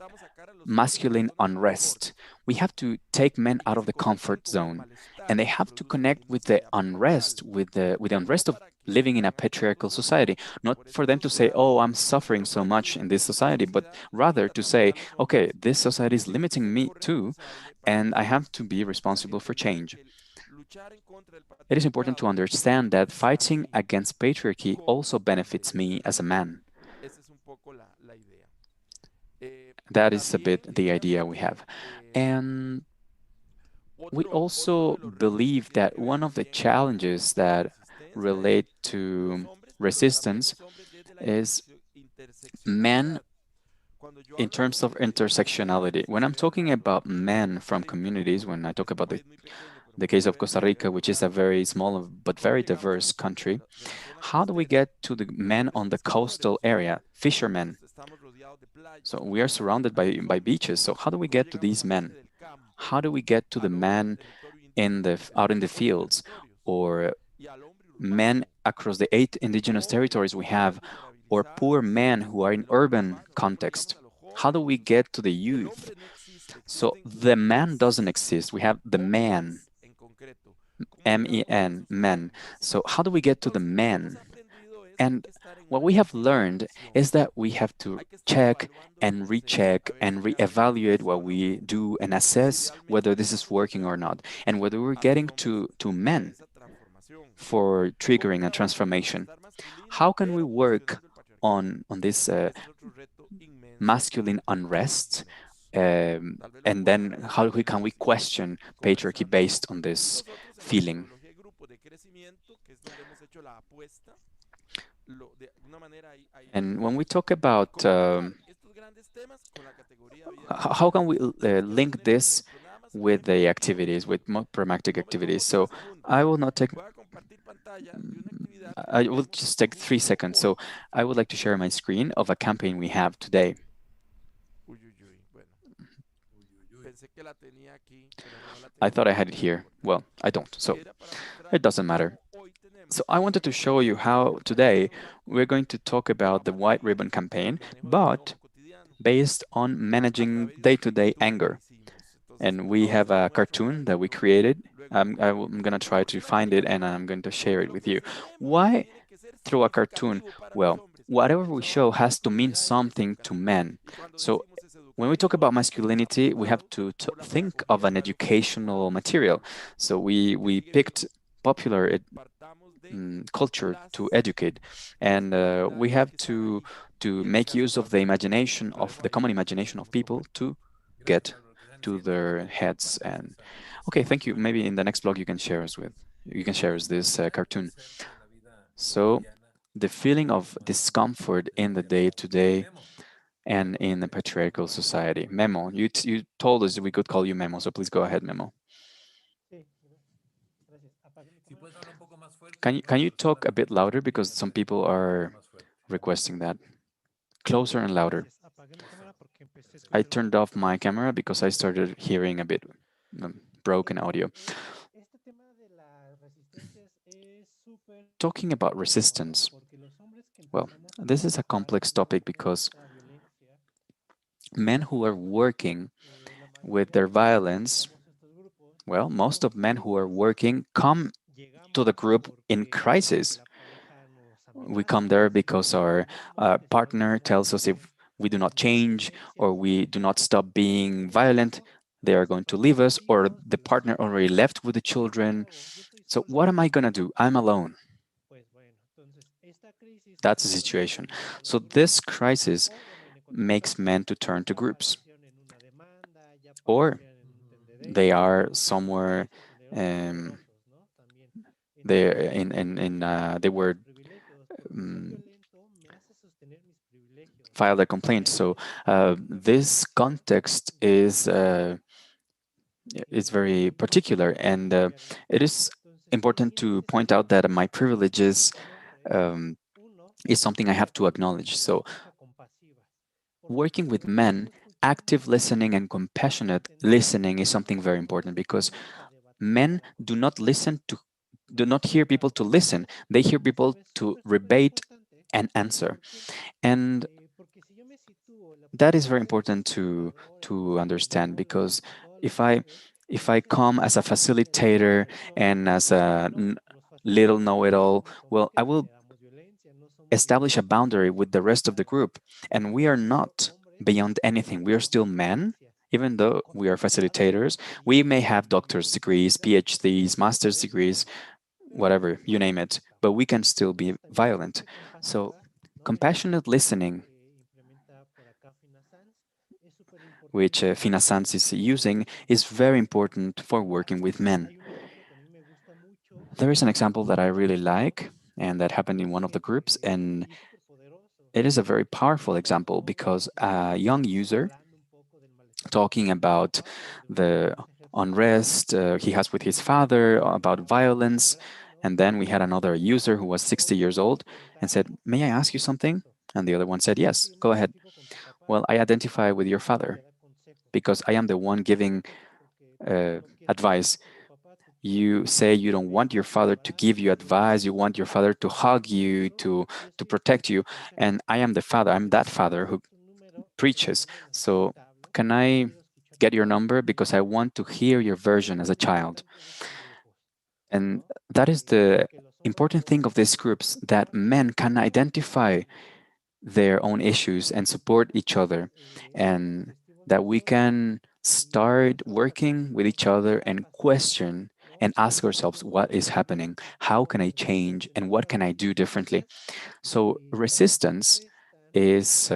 masculine unrest. We have to take men out of the comfort zone, and they have to connect with the unrest, with the unrest of living in a patriarchal society. Not for them to say, "Oh, I'm suffering so much in this society," but rather to say, "Okay, this society is limiting me too, and I have to be responsible for change." It is important to understand that fighting against patriarchy also benefits me as a man. That is a bit the idea we have. And we also believe that one of the challenges that relate to resistance is men in terms of intersectionality. When I'm talking about men from communities, when I talk about the case of Costa Rica, which is a very small but very diverse country, how do we get to the men on the coastal area, fishermen? So we are surrounded by beaches. So how do we get to these men? How do we get to the man out in the fields, or men across the 8 indigenous territories we have, or poor men who are in urban context? How do we get to the youth? So the man doesn't exist. We have the man, men, men. So how do we get to the men? And what we have learned is that we have to check and recheck and reevaluate what we do and assess whether this is working or not, and whether we're getting to men for triggering a transformation. How can we work on this masculine unrest? And then can we question patriarchy based on this feeling? And when we talk about how can we link this with the activities, with more pragmatic activities? So I will not take, I will just take 3 seconds. So I would like to share my screen of a campaign we have today. I thought I had it here. Well, I don't, so it doesn't matter. So I wanted to show you how today we're going to talk about the White Ribbon Campaign, but based on managing day-to-day anger. And we have a cartoon that we created. I'm going to try to find it and I'm going to share it with you. Why through a cartoon? Well, whatever we show has to mean something to men. So when we talk about masculinity, we have to think of an educational material. So we picked popular culture to educate, and we have to make use of the imagination of the common imagination of people to get to their heads. And okay, thank you. Maybe in the next blog you can share us this cartoon. So the feeling of discomfort in the day-to-day and in the patriarchal society. Memo, you told us we could call you Memo, so please go ahead, Memo. Can you talk a bit louder, because some people are requesting that? Closer and louder. I turned off my camera because I started hearing a bit broken audio. Talking about resistance, well, this is a complex topic because men who are working with their violence, well, most of men who are working come to the group in crisis. We come there because our partner tells us if we do not change or we do not stop being violent, they are going to leave us, or the partner already left with the children. So what am I going to do? I'm alone. That's the situation. So this crisis makes men to turn to groups, or they are somewhere they were filed a complaint. So this context is very particular, and it is important to point out that my privileges is something I have to acknowledge. So working with men active listening and compassionate listening is something very important, because men do not hear people to listen. They hear people to rebate and answer. And that is very important to understand, because if I come as a facilitator and as a little know-it-all, well, I will establish a boundary with the rest of the group, and we are not beyond anything. We are still men. Even though we are facilitators, we may have doctor's degrees, PhDs, master's degrees, whatever, you name it, but we can still be violent. So compassionate listening, which Fina Sanz is using, is very important for working with men. There is an example that I really like, and that happened in one of the groups, and it is a very powerful example, because a young user talking about the unrest he has with his father, about violence. And then we had another user who was 60 years old and said, "May I ask you something?" And the other one said, "Yes, go ahead." "Well, I identify with your father because I am the one giving advice. You say you don't want your father to give you advice, you want your father to hug you, to protect you. And I am the father, I'm that father who preaches. So can I get your number, because I want to hear your version as a child?" And that is the important thing of these groups, that men can identify their own issues and support each other, and that we can start working with each other and question and ask ourselves, what is happening? How can I change? And what can I do differently? So resistance is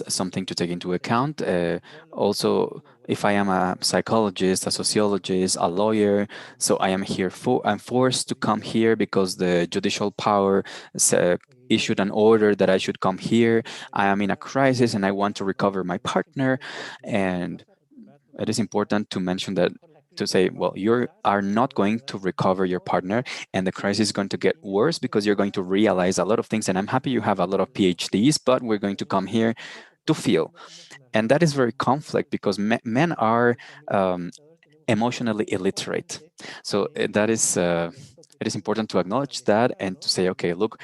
something to take into account. Also, if I am a psychologist, a sociologist, a lawyer, so I'm forced to come here because the judicial power issued an order that I should come here. I am in a crisis and I want to recover my partner. And it is important to mention that, to say, well, you are not going to recover your partner, and the crisis is going to get worse because you're going to realize a lot of things. And I'm happy you have a lot of PhDs, but we're going to come here to feel. And that is very conflict, because men are emotionally illiterate. So that is it is important to acknowledge that and to say, okay, look,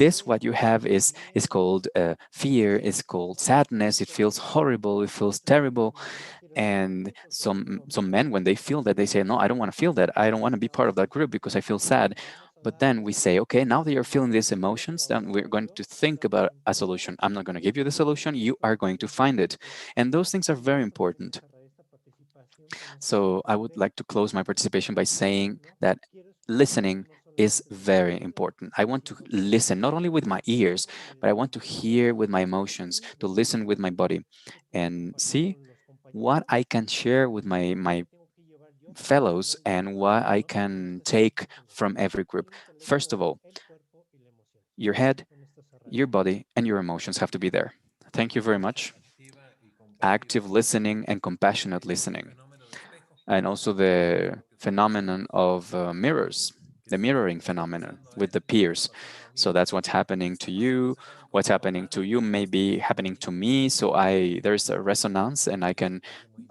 this what you have is called fear, is called sadness. It feels horrible, it feels terrible. And some men, when they feel that, they say, no, I don't want to feel that, I don't want to be part of that group because I feel sad. But then we say, okay, now that you're feeling these emotions, then we're going to think about a solution. I'm not going to give you the solution, you are going to find it. And those things are very important. So I would like to close my participation by saying that listening is very important. I want to listen not only with my ears, but I want to hear with my emotions, to listen with my body, and see what I can share with my fellows and what I can take from every group. First of all, your head, your body, and your emotions have to be there. Thank you very much. Active listening and compassionate listening. And also the phenomenon of mirrors, the mirroring phenomenon with the peers. So that's what's happening to you. What's happening to you may be happening to me. So there's a resonance, and I can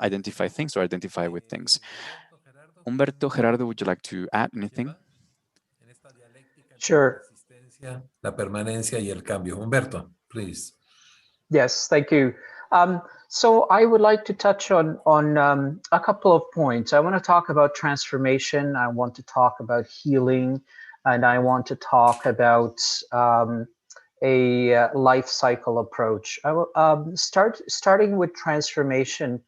identify things or identify with things. Humberto, Gerardo, would you like to add anything? Sure. La permanencia y el cambio. Humberto, please. Yes, thank you. So I would like to touch on a couple of points. I want to talk about transformation. I want to talk about healing, and I want to talk about a life cycle approach. I will starting with transformation.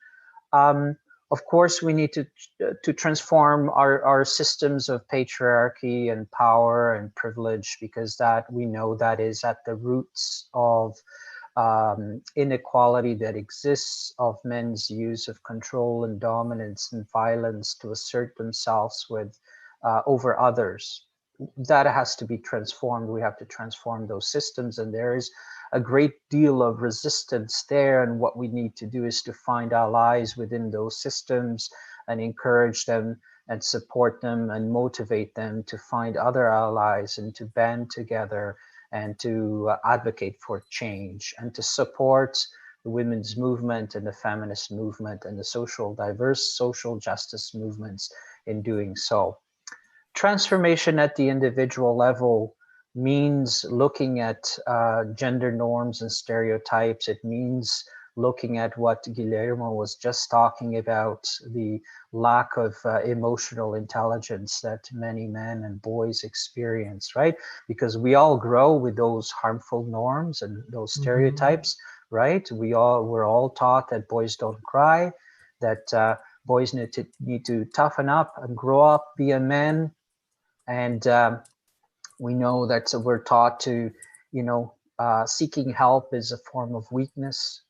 Of course, we need to transform our systems of patriarchy and power and privilege, because that we know that is at the roots of inequality that exists, of men's use of control and dominance and violence to assert themselves with over others. That has to be transformed. We have to transform those systems, and there is a great deal of resistance there. And what we need to do is to find allies within those systems and encourage them and support them and motivate them to find other allies and to band together and to advocate for change and to support the women's movement and the feminist movement and the diverse social justice movements in doing so. Transformation at the individual level means looking at gender norms and stereotypes. It means looking at what Guillermo was just talking about, the lack of emotional intelligence that many men and boys experience, right? Because we all grow with those harmful norms and those stereotypes, right? We're all taught that boys don't cry, that boys need to toughen up and grow up, be a man. And we know that we're taught to, seeking help is a form of weakness,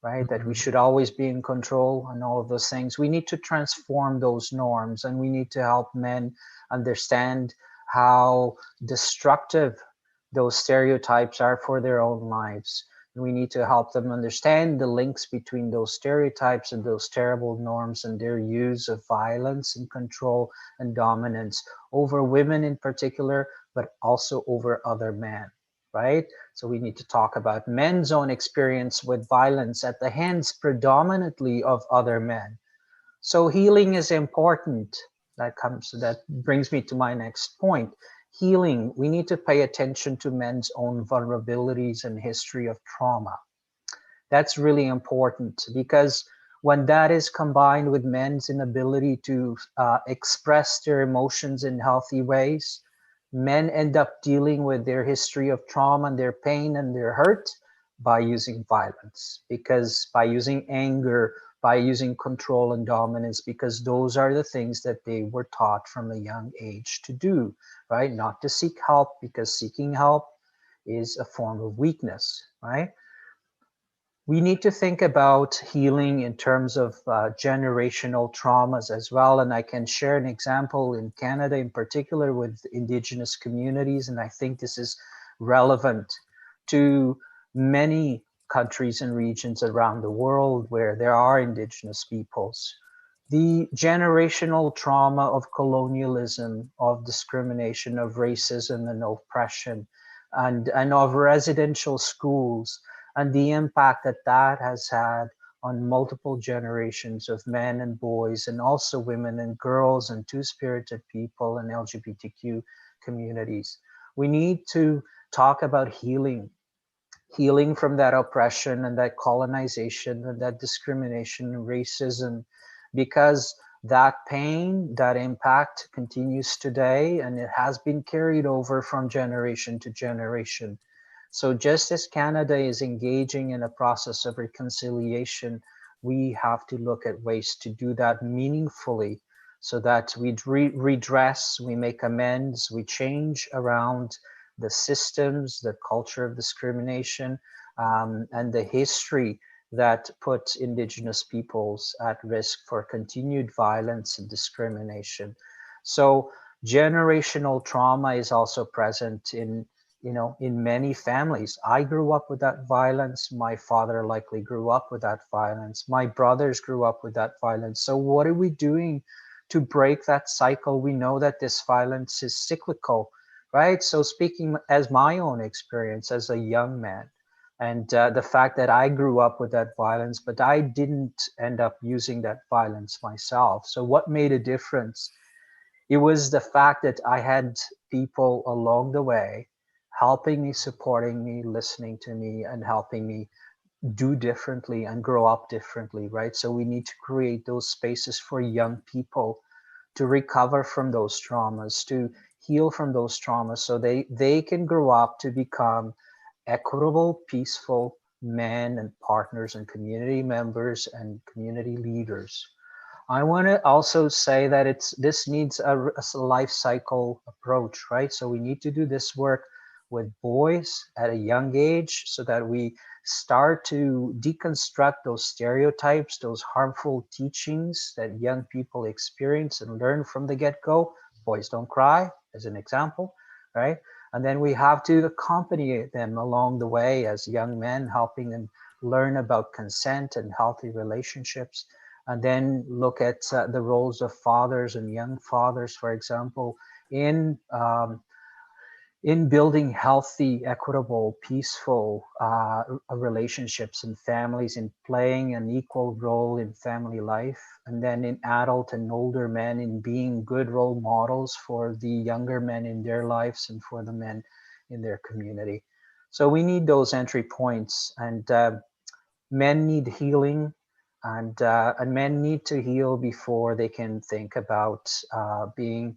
right? That we should always be in control and all of those things. We need to transform those norms, and we need to help men understand how destructive those stereotypes are for their own lives. We need to help them understand the links between those stereotypes and those terrible norms and their use of violence and control and dominance over women in particular, but also over other men, right? So we need to talk about men's own experience with violence at the hands predominantly of other men. So healing is important. That brings me to my next point. Healing, we need to pay attention to men's own vulnerabilities and history of trauma. That's really important, because when that is combined with men's inability to express their emotions in healthy ways, men end up dealing with their history of trauma and their pain and their hurt by using violence, because by using anger, by using control and dominance, because those are the things that they were taught from a young age to do, right? Not to seek help, because seeking help is a form of weakness, right? We need to think about healing in terms of generational traumas as well. And I can share an example in Canada in particular with Indigenous communities. And I think this is relevant to many countries and regions around the world where there are Indigenous peoples. The generational trauma of colonialism, of discrimination, of racism and oppression, and of residential schools, and the impact that that has had on multiple generations of men and boys, and also women and girls and two-spirited people and LGBTQ communities. We need to talk about healing from that oppression and that colonization and that discrimination and racism, because that pain, that impact continues today, and it has been carried over from generation to generation. So just as Canada is engaging in a process of reconciliation, we have to look at ways to do that meaningfully, so that we redress, we make amends, we change around the systems, the culture of discrimination, and the history that put Indigenous peoples at risk for continued violence and discrimination. So generational trauma is also present in many families. I grew up with that violence. My father likely grew up with that violence. My brothers grew up with that violence. So what are we doing to break that cycle? We know that this violence is cyclical, right? So speaking as my own experience as a young man, and the fact that I grew up with that violence, but I didn't end up using that violence myself. So what made a difference? It was the fact that I had people along the way helping me, supporting me, listening to me, and helping me do differently and grow up differently, right? So we need to create those spaces for young people to recover from those traumas, to heal from those traumas, so they can grow up to become equitable, peaceful men and partners and community members and community leaders. I want to also say that this needs a life cycle approach, right? So we need to do this work with boys at a young age, so that we start to deconstruct those stereotypes, those harmful teachings that young people experience and learn from the get-go. Boys don't cry, as an example, right? And then we have to accompany them along the way as young men, helping them learn about consent and healthy relationships. And then look at the roles of fathers and young fathers, for example, in in building healthy, equitable, peaceful relationships and families, in playing an equal role in family life, and then in adult and older men in being good role models for the younger men in their lives and for the men in their community. So we need those entry points, and men need healing, and men need to heal before they can think about being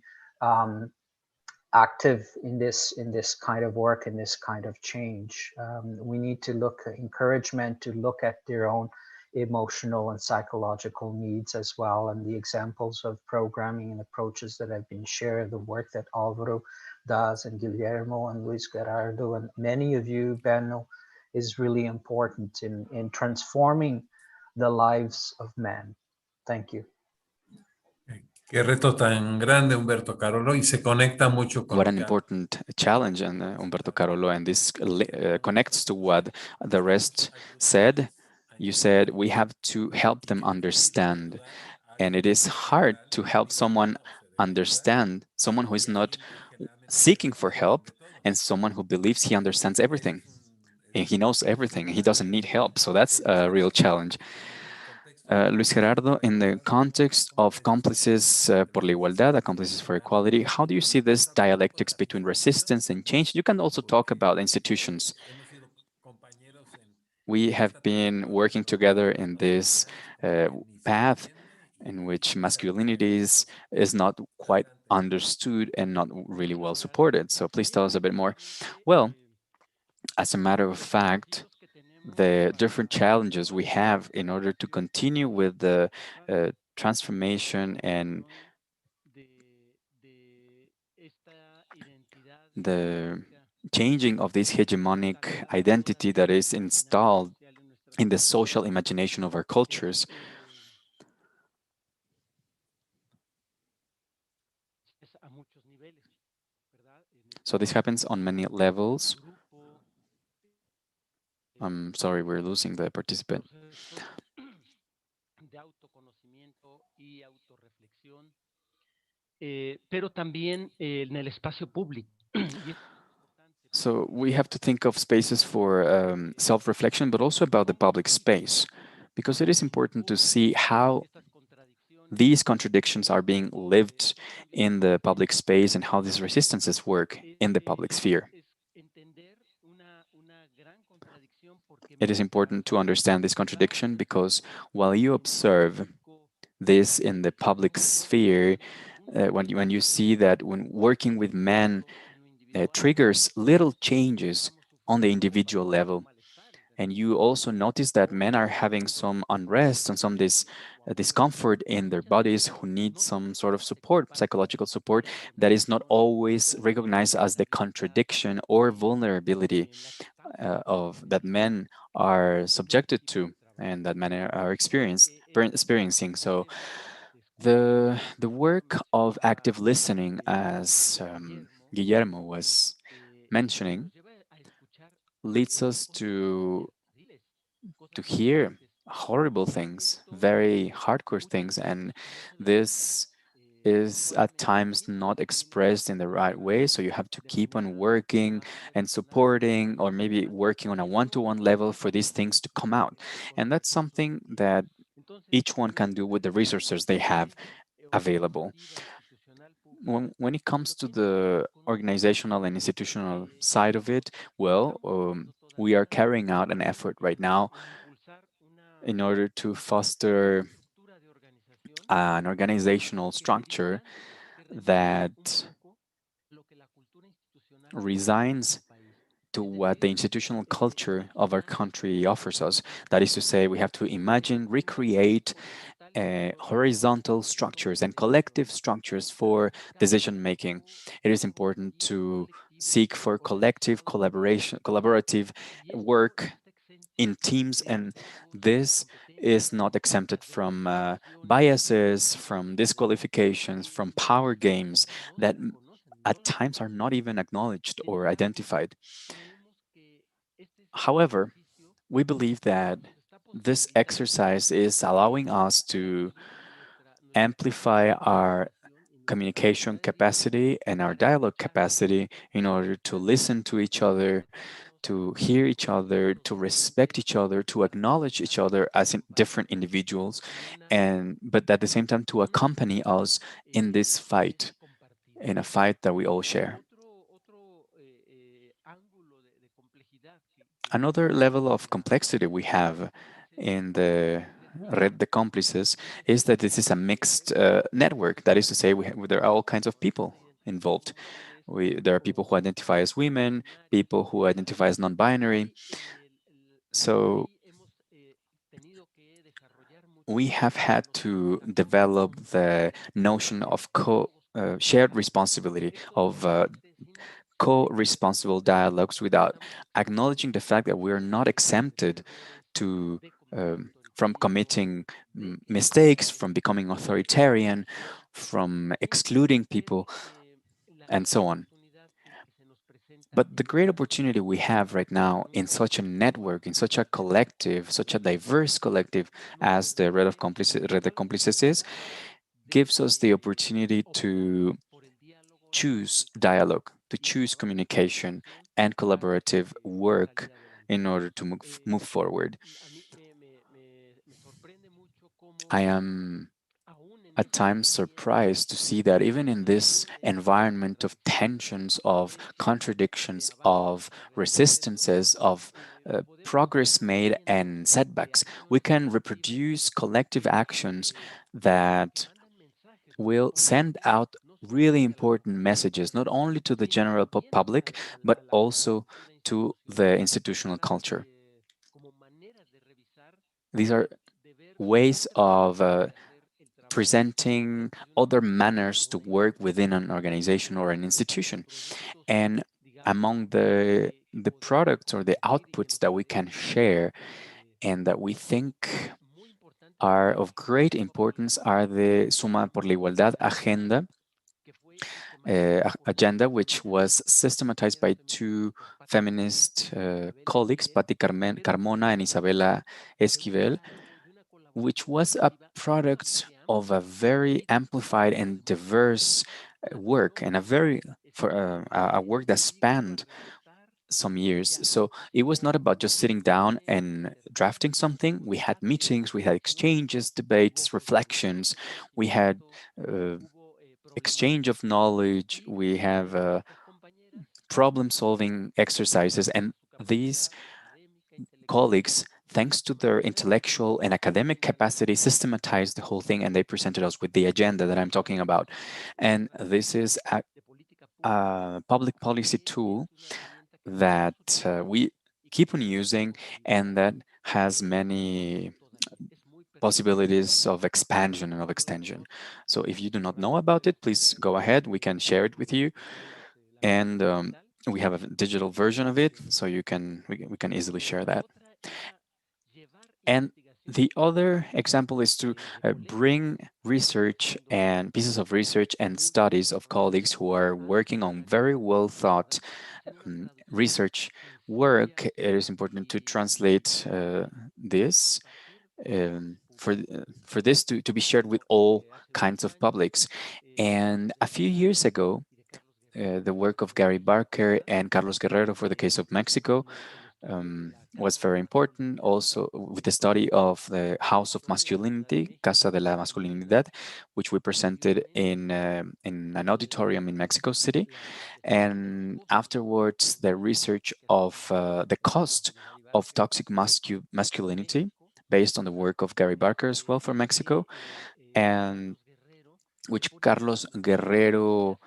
active in this kind of work, in this kind of change. We need to encourage men to look at their own emotional and psychological needs as well. And the examples of programming and approaches that have been shared, the work that Álvaro does, and Guillermo and Luis Gerardo, and many of you, Benno, is really important in transforming the lives of men. Thank you. Qué reto tan grande, Humberto Carolo, y se conecta mucho con What lo an que important challenge, and Humberto Carolo, and this connects to what the rest said. You said we have to help them understand, and it is hard to help someone understand, someone who is not seeking for help, and someone who believes he understands everything and he knows everything. He doesn't need help, so that's a real challenge. Luis Gerardo, in the context of Cómplices por la Igualdad, Accomplices for Equality, how do you see this dialectics between resistance and change? You can also talk about institutions. We have been working together in this path in which masculinities is not quite understood and not really well supported. So please tell us a bit more. Well, as a matter of fact, the different challenges we have in order to continue with the transformation and the changing of this hegemonic identity that is installed in the social imagination of our cultures. So this happens on many levels. I'm sorry, we're losing the participant. So we have to think of spaces for self-reflection, but also about the public space, because it is important to see how these contradictions are being lived in the public space and how these resistances work in the public sphere. It is important to understand this contradiction because while you observe this in the public sphere, when you see that when working with men triggers little changes on the individual level, and you also notice that men are having some unrest and some discomfort in their bodies who need some sort of support, psychological support, that is not always recognized as the contradiction or vulnerability of that men are subjected to and that men are experiencing. So the work of active listening, as Guillermo was mentioning, leads us to hear horrible things, very hardcore things, and this is at times not expressed in the right way. So you have to keep on working and supporting, or maybe working on a one-to-one level for these things to come out. And that's something that each one can do with the resources they have available. When it comes to the organizational and institutional side of it, well, we are carrying out an effort right now in order to foster an organizational structure that resigns to what the institutional culture of our country offers us. That is to say, we have to imagine, recreate horizontal structures and collective structures for decision making. It is important to seek for collective collaboration, collaborative work in teams, and this is not exempted from biases, from disqualifications, from power games that at times are not even acknowledged or identified. However, we believe that this exercise is allowing us to amplify our communication capacity and our dialogue capacity in order to listen to each other, to hear each other, to respect each other, to acknowledge each other as different individuals, and but at the same time to accompany us in this fight, in a fight that we all share. Another level of complexity we have in the Red de Cómplices is that this is a mixed network. That is to say, there are all kinds of people involved. There are people who identify as women, people who identify as non-binary. So we have had to develop the notion of shared responsibility, of co-responsible dialogues without acknowledging the fact that we are not exempted to from committing mistakes, from becoming authoritarian, from excluding people, and so on. But the great opportunity we have right now in such a network, in such a collective, such a diverse collective as the Red de Cómplices is, gives us the opportunity to choose dialogue, to choose communication and collaborative work in order to move forward. I am at times surprised to see that even in this environment of tensions, of contradictions, of resistances, of progress made and setbacks, we can reproduce collective actions that will send out really important messages, not only to the general public, but also to the institutional culture. These are ways of presenting other manners to work within an organization or an institution. And among the products or the outputs that we can share and that we think are of great importance are the Suma por la Igualdad agenda, which was systematized by two feminist colleagues, Patti Carmona and Isabela Esquivel, which was a product of a very amplified and diverse work and a work that spanned some years. So it was not about just sitting down and drafting something. We had meetings, we had exchanges, debates, reflections, we had exchange of knowledge, we have problem solving exercises, and these colleagues, thanks to their intellectual and academic capacity, systematized the whole thing and they presented us with the agenda that I'm talking about. And this is a public policy tool that we keep on using and that has many possibilities of expansion and of extension. So if you do not know about it, please go ahead. We can share it with you. And we have a digital version of it, so we can easily share that. And the other example is to bring research and pieces of research and studies of colleagues who are working on very well thought research work. It is important to translate this for this to be shared with all kinds of publics. And a few years ago, the work of Gary Barker and Carlos Guerrero for the case of Mexico was very important. Also, with the study of the House of Masculinity, Casa de la Masculinidad, which we presented in an auditorium in Mexico City. And afterwards, the research of the cost of toxic masculinity, based on the work of Gary Barker as well for Mexico, and which Carlos Guerrero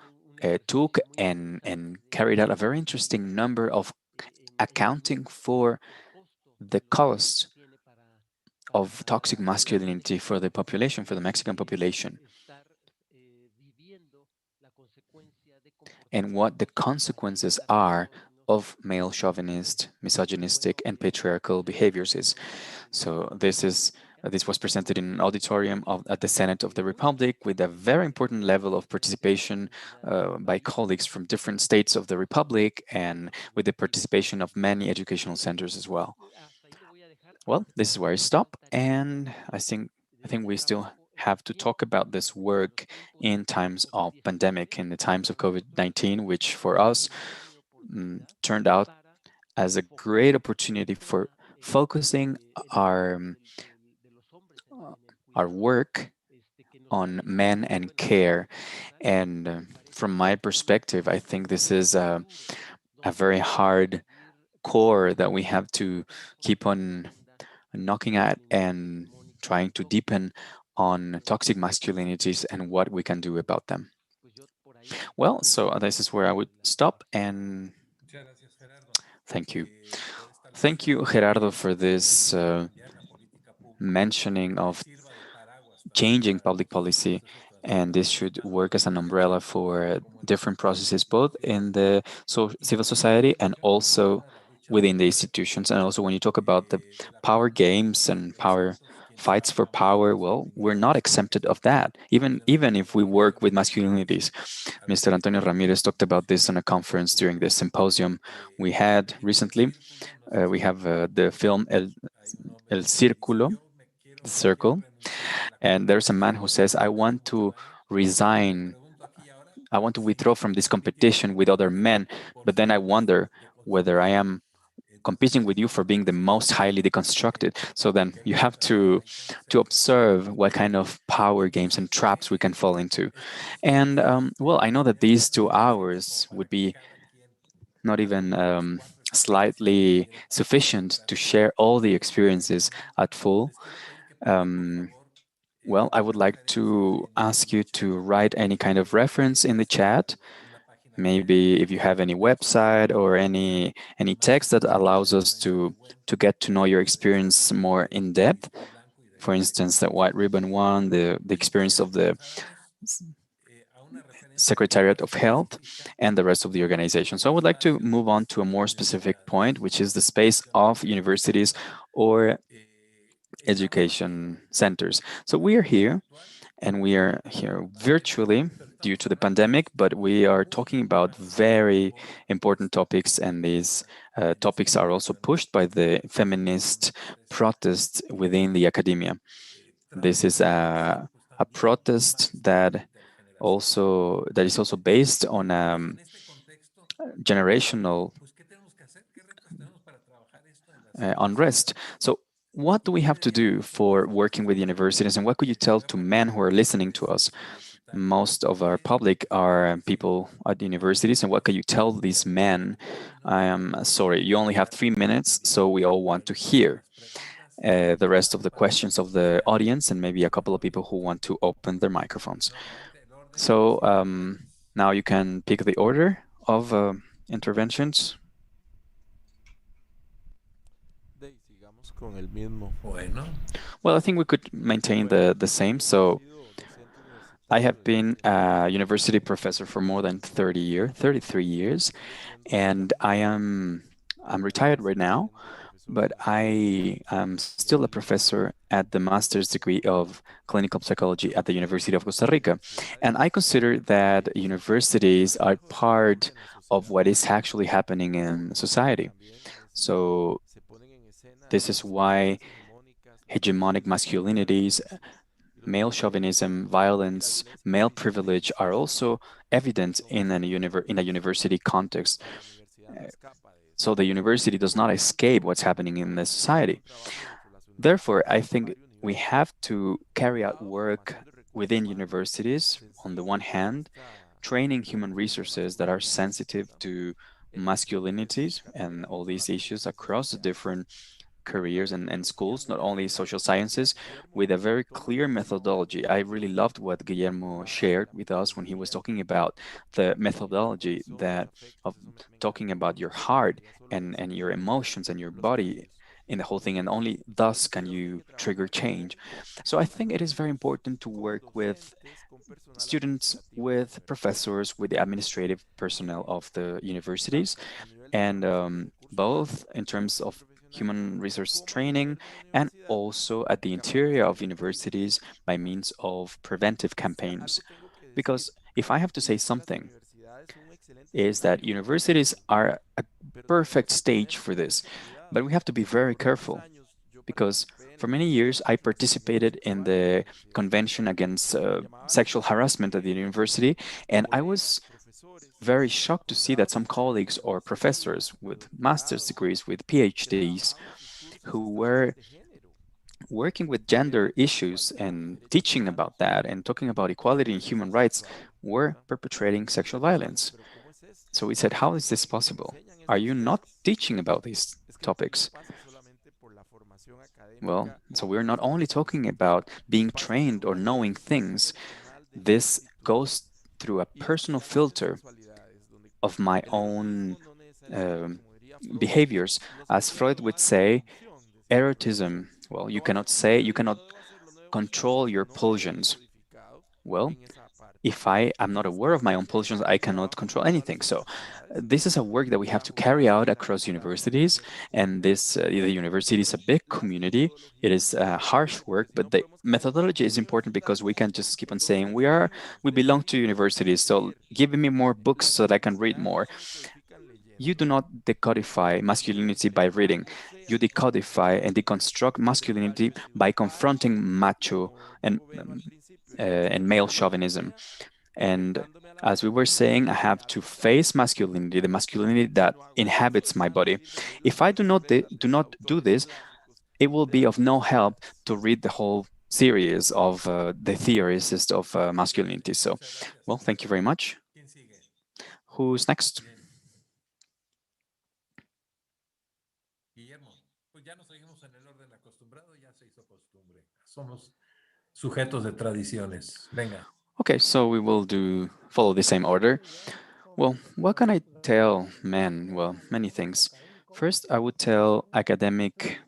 took and carried out a very interesting number of accounting for the cost of toxic masculinity for the population, for the Mexican population, and what the consequences are of male chauvinist, misogynistic, and patriarchal behaviors is. So this was presented in an auditorium at the Senate of the Republic with a very important level of participation by colleagues from different states of the Republic and with the participation of many educational centers as well. Well, this is where I stop, and I think we still have to talk about this work in times of pandemic, in the times of COVID-19, which for us turned out as a great opportunity for focusing our work on men and care. And from my perspective, I think this is a very hard core that we have to keep on knocking at and trying to deepen on toxic masculinities and what we can do about them. Well, so this is where I would stop, and Muchas gracias, Gerardo, thank you. por esta Thank you, visión Gerardo, for this cambiar la política pública mentioning que of sirva de paraguas para changing abordar public estos policy, procesos and this transformadores, should tanto work as an umbrella for como en las different processes, instituciones y both las in the instituciones. Y civil cuando society and mencionas el also tema de la lucha de within the poder, institutions. And also, when you talk about the power games and pues power quienes fights for trabajamos en power, las well, we're not comunidades, exempted of that, pues even if we work with definitivamente masculinities. a Mr. veces Antonio Ramirez talked about this in a que conference during the tuvimos symposium we had el libro El recently. Círculo, no sé We si have the film hay un hombre El que dice, Círculo, quiero, the quiero circle, renunciar a la and there's a man competencia who con says, otros hombres como tamaño. Y me resign. pregunto aquí ahora I want to si withdraw from this compitiendo competition con with other ustedes men, por but ser then I el más wonder whether I deconstruido. am competing Entonces, with you for being the most highly deconstructed. So then you queremos have aprender, hay que to ser observe creativos. what kind of power games and Entonces, traps we can fall into. And estos well, I know that these 2 hours como would para que be cada quien not cada even uno de los cuatro exponentes slightly quiera sufficient to platicar share all the sobre este experiences documento. at full. Les quiero pedir que pongan, por Um, favor, well, I would like referencias to ask en you el to chat. write any kind of reference in the chat. Una página web, Maybe if you have any un texto que website or pueda any text that manifestar la allows us experiencia de Wem to get to know your sobre el experience círculo more in depth. blanco y de For pareja. instance, the White Ribbon one, the experience of the Enlazarles a una referencia Secretariat of Health, específica and the rest of the organization. So I del would like to espacio de move on las to a more specific universidades point, which is the o space educación of superior. universities or Estamos education centers. So we are forma here, virtual and we are por here la pandemia, virtually pero due estamos to the hablando de pandemic, temas but we are muy talking about importantes very por important topics, and these topics are also pushed by the feminist protests within the academia. This is a protest that is also based on generational pues, ¿qué tenemos que hacer? ¿Qué retos tenemos para trabajar esto en las unrest. universidades? So, what do we have to do for working with universities, and what could you tell to men who are listening to us? Most of our public are people at universities, and what can you tell these men? I am sorry, you only have 3 minutes, so we all want to hear the rest of the questions of the audience, and maybe a couple of people who want to open their microphones. So now you can pick the order of interventions. Well, I think we could maintain the same. So I have been a university professor for more than 33 years, and I'm retired right now, but I am still a professor at the master's degree of clinical psychology at the University of Costa Rica. And I consider that universities are part of what is actually happening in society. So this is why hegemonic masculinities, male chauvinism, violence, male privilege are also evident in a university context. So the university does not escape what's happening in the society. Therefore, I think we have to carry out work within universities, on the one hand, training human resources that are sensitive to masculinities and all these issues across the different careers and schools, not only social sciences, with a very clear methodology. I really loved what Guillermo shared with us when he was talking about the methodology that of talking about your heart and your emotions and your body in the whole thing, and only thus can you trigger change. So I think it is very important to work with students, with professors, with the administrative personnel of the universities, and both in terms of human resource training and also at the interior of universities by means of preventive campaigns. Because if I have to say something, is that universities are a perfect stage for this, but we have to be very careful because For many years, I participated in the Convention Against Sexual Harassment at the university, and I was very shocked to see that some colleagues or professors with master's degrees, with PhDs, who were working with gender issues and teaching about that and talking about equality and human rights were perpetrating sexual violence. So we said, how is this possible? Are you not teaching about these topics? Well, so we're not only talking about being trained or knowing things, this goes through a personal filter of my own um behaviors. As Freud would say, erotism, well, you cannot control your pulsions. Well, if I am not aware of my own pulsions, I cannot control anything. So this is a work that we have to carry out across universities, and this the university is a big community. It is harsh work, but the methodology is important because we can just keep on saying we belong to universities. So give me more books so that I can read more. You do not decodify masculinity by reading. You decodify and deconstruct masculinity by confronting macho and male chauvinism. And as we were saying, I have to face masculinity, the masculinity that inhabits my body. If I do not do this, it will be of no help to read the whole series of the theorists of masculinity. So, well, thank you very much. Who's next? Guillermo, pues ya nos seguimos en el orden acostumbrado, ya se hizo costumbre. Somos sujetos de tradiciones. Venga. Okay, so we will follow the same order. Well, what can I tell men? Well, many things. First, I would tell academic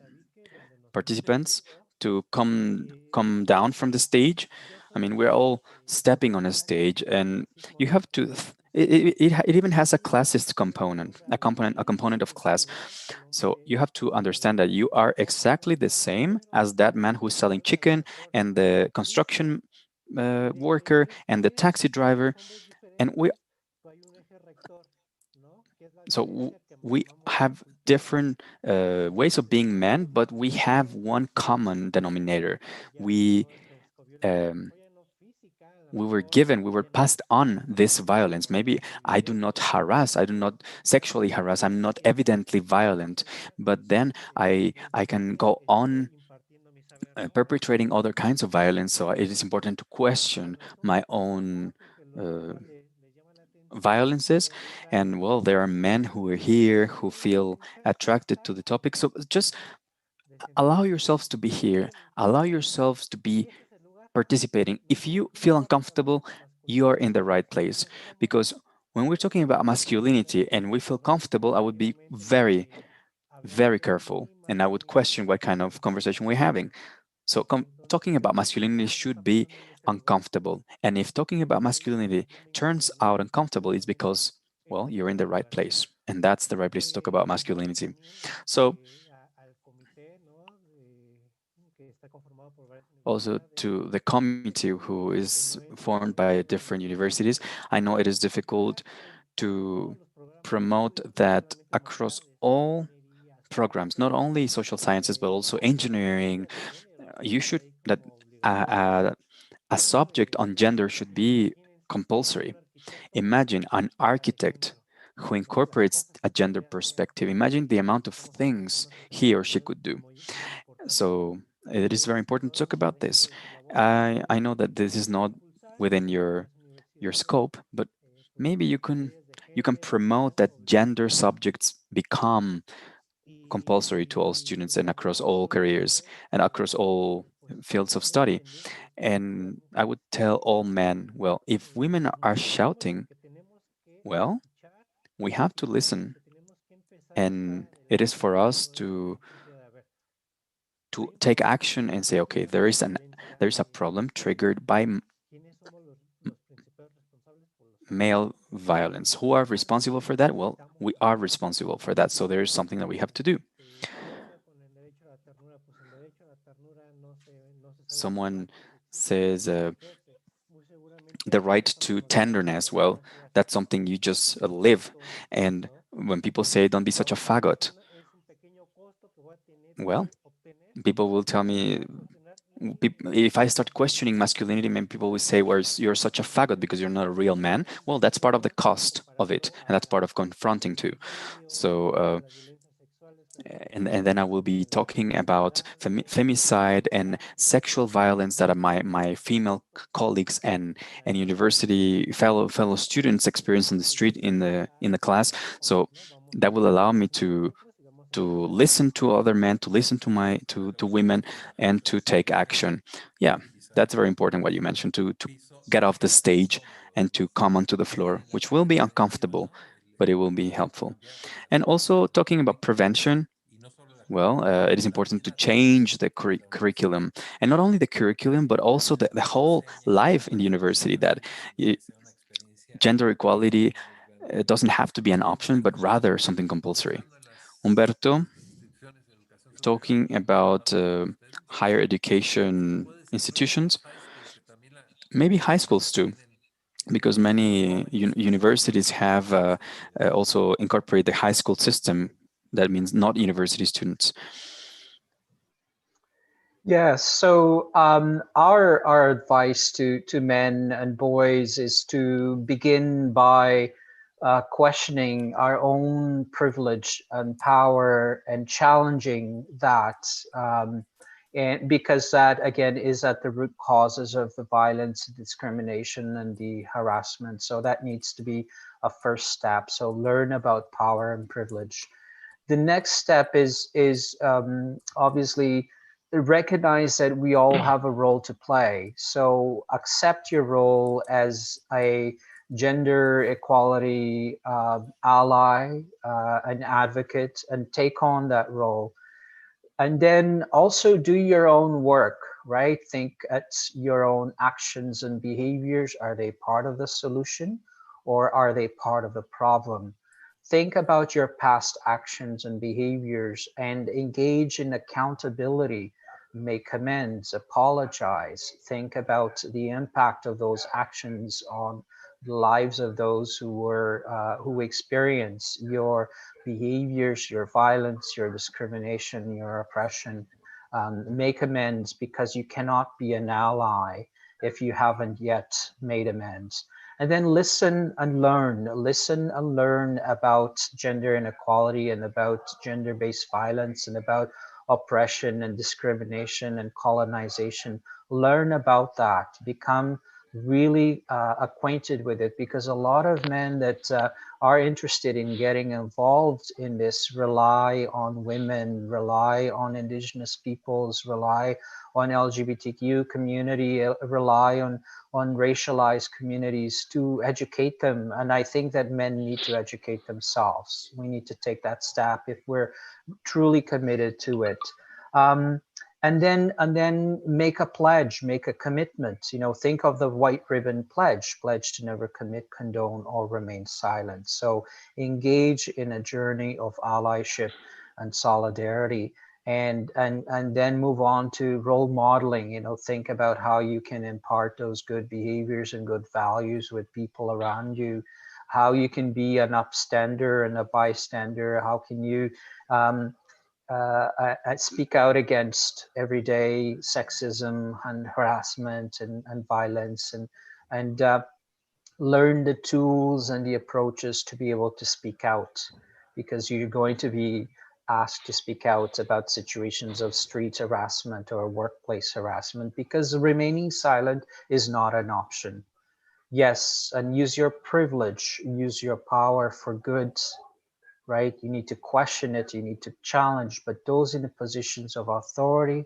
participants to come down from the stage. I mean, we're all stepping on a stage, and you have to. It even has a classist component, a component of class. So you have to understand that you are exactly the same as that man who's selling chicken and the construction worker and the taxi driver, and we have different ways of being men, but we have one common denominator. We um, we were passed on this violence. Maybe I do not sexually harass, I'm not evidently violent, but then I can go on perpetrating other kinds of violence. So it is important to question my own uh, violences. And well, there are men who are here who feel attracted to the topic. So just allow yourselves to be here, allow yourselves to be participating. If you feel uncomfortable, you are in the right place. Because when we're talking about masculinity and we feel comfortable, I would be very, very careful and I would question what kind of conversation we're having. So talking about masculinity should be uncomfortable. And if talking about masculinity turns out uncomfortable, it's because, well, you're in the right place. And that's the right place to talk about masculinity. So also to the committee who is formed by different universities, I know it is difficult to promote that across all programs, not only social sciences, but also engineering. You should that a subject on gender should be compulsory. Imagine an architect who incorporates a gender perspective. Imagine the amount of things he or she could do. So it is very important to talk about this. I know that this is not within your scope, but maybe you can promote that gender subjects become compulsory to all students and across all careers and across all fields of study. And I would tell all men, well, if women are shouting, well, we have to listen. And it is for us to take action and say, okay, there is a problem triggered by male violence. Who are responsible for that? Well, we are responsible for that. So there is something that we have to do. Someone says the right to tenderness. Well, that's something you just live. And when people say, don't be such a faggot, well, People will tell me, if I start questioning masculinity, maybe people will say, well, you're such a faggot because you're not a real man. Well, that's part of the cost of it, and that's part of confronting too. So, and then I will be talking about femicide and sexual violence that are my female colleagues and university fellow students experience in the street, in the class. So that will allow me to listen to other men, to listen to to women, and to take action. Yeah, that's very important what you mentioned, to get off the stage and to come onto the floor, which will be uncomfortable, but it will be helpful. And also talking about prevention, well, it is important to change the curriculum, and not only the curriculum, but also the whole life in the university. That gender equality doesn't have to be an option, but rather something compulsory. Humberto, talking about higher education institutions, maybe high schools too, because many universities have also incorporated the high school system. That means not university students. Yes. So our advice to men and boys is to begin by questioning our own privilege and power and challenging that, and because that again is at the root causes of the violence, discrimination, and the harassment. So that needs to be a first step. So learn about power and privilege. The next step is obviously recognize that we all have a role to play. So accept your role as a gender equality ally, an advocate, and take on that role. And then also do your own work, right? Think at your own actions and behaviors. Are they part of the solution or are they part of the problem? Think about your past actions and behaviors and engage in accountability. Make amends, apologize. Think about the impact of those actions on the lives of those who experience your behaviors, your violence, your discrimination, your oppression. Make amends, because you cannot be an ally if you haven't yet made amends. And then listen and learn about gender inequality and about gender-based violence and about oppression and discrimination and colonization. Learn about that. Become really acquainted with it, because a lot of men that are interested in getting involved in this rely on women, rely on indigenous peoples, rely on LGBTQ community, rely on racialized communities to educate them. And I think that men need to educate themselves. We need to take that step if we're truly committed to it. And then make a pledge, make a commitment. Think of the white ribbon pledge to never commit, condone, or remain silent. So engage in a journey of allyship and solidarity, and then move on to role modeling. Think about how you can impart those good behaviors and good values with people around you, how you can be an upstander and a bystander, how can you I speak out against everyday sexism and harassment and violence, and learn the tools and the approaches to be able to speak out, because you're going to be asked to speak out about situations of street harassment or workplace harassment, because remaining silent is not an option. Yes, and use your privilege, use your power for good, right? You need to question it, you need to challenge, but those in the positions of authority,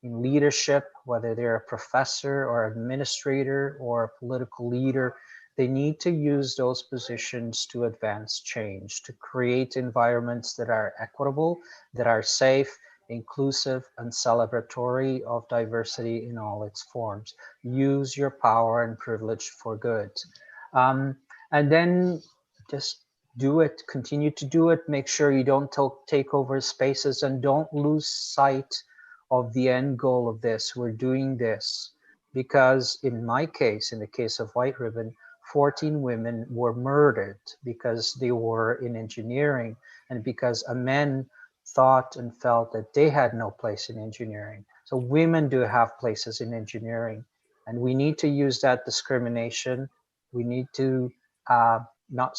in leadership, whether they're a professor or administrator or a political leader, they need to use those positions to advance change, to create environments that are equitable, that are safe, inclusive, and celebratory of diversity in all its forms. Use your power and privilege for good. And then just do it, continue to do it. Make sure you don't take over spaces, and don't lose sight of the end goal of this. We're doing this because, in my case, in the case of White Ribbon, 14 women were murdered because they were in engineering, and because a man thought and felt that they had no place in engineering. So women do have places in engineering, and we need to use that discrimination. We need to not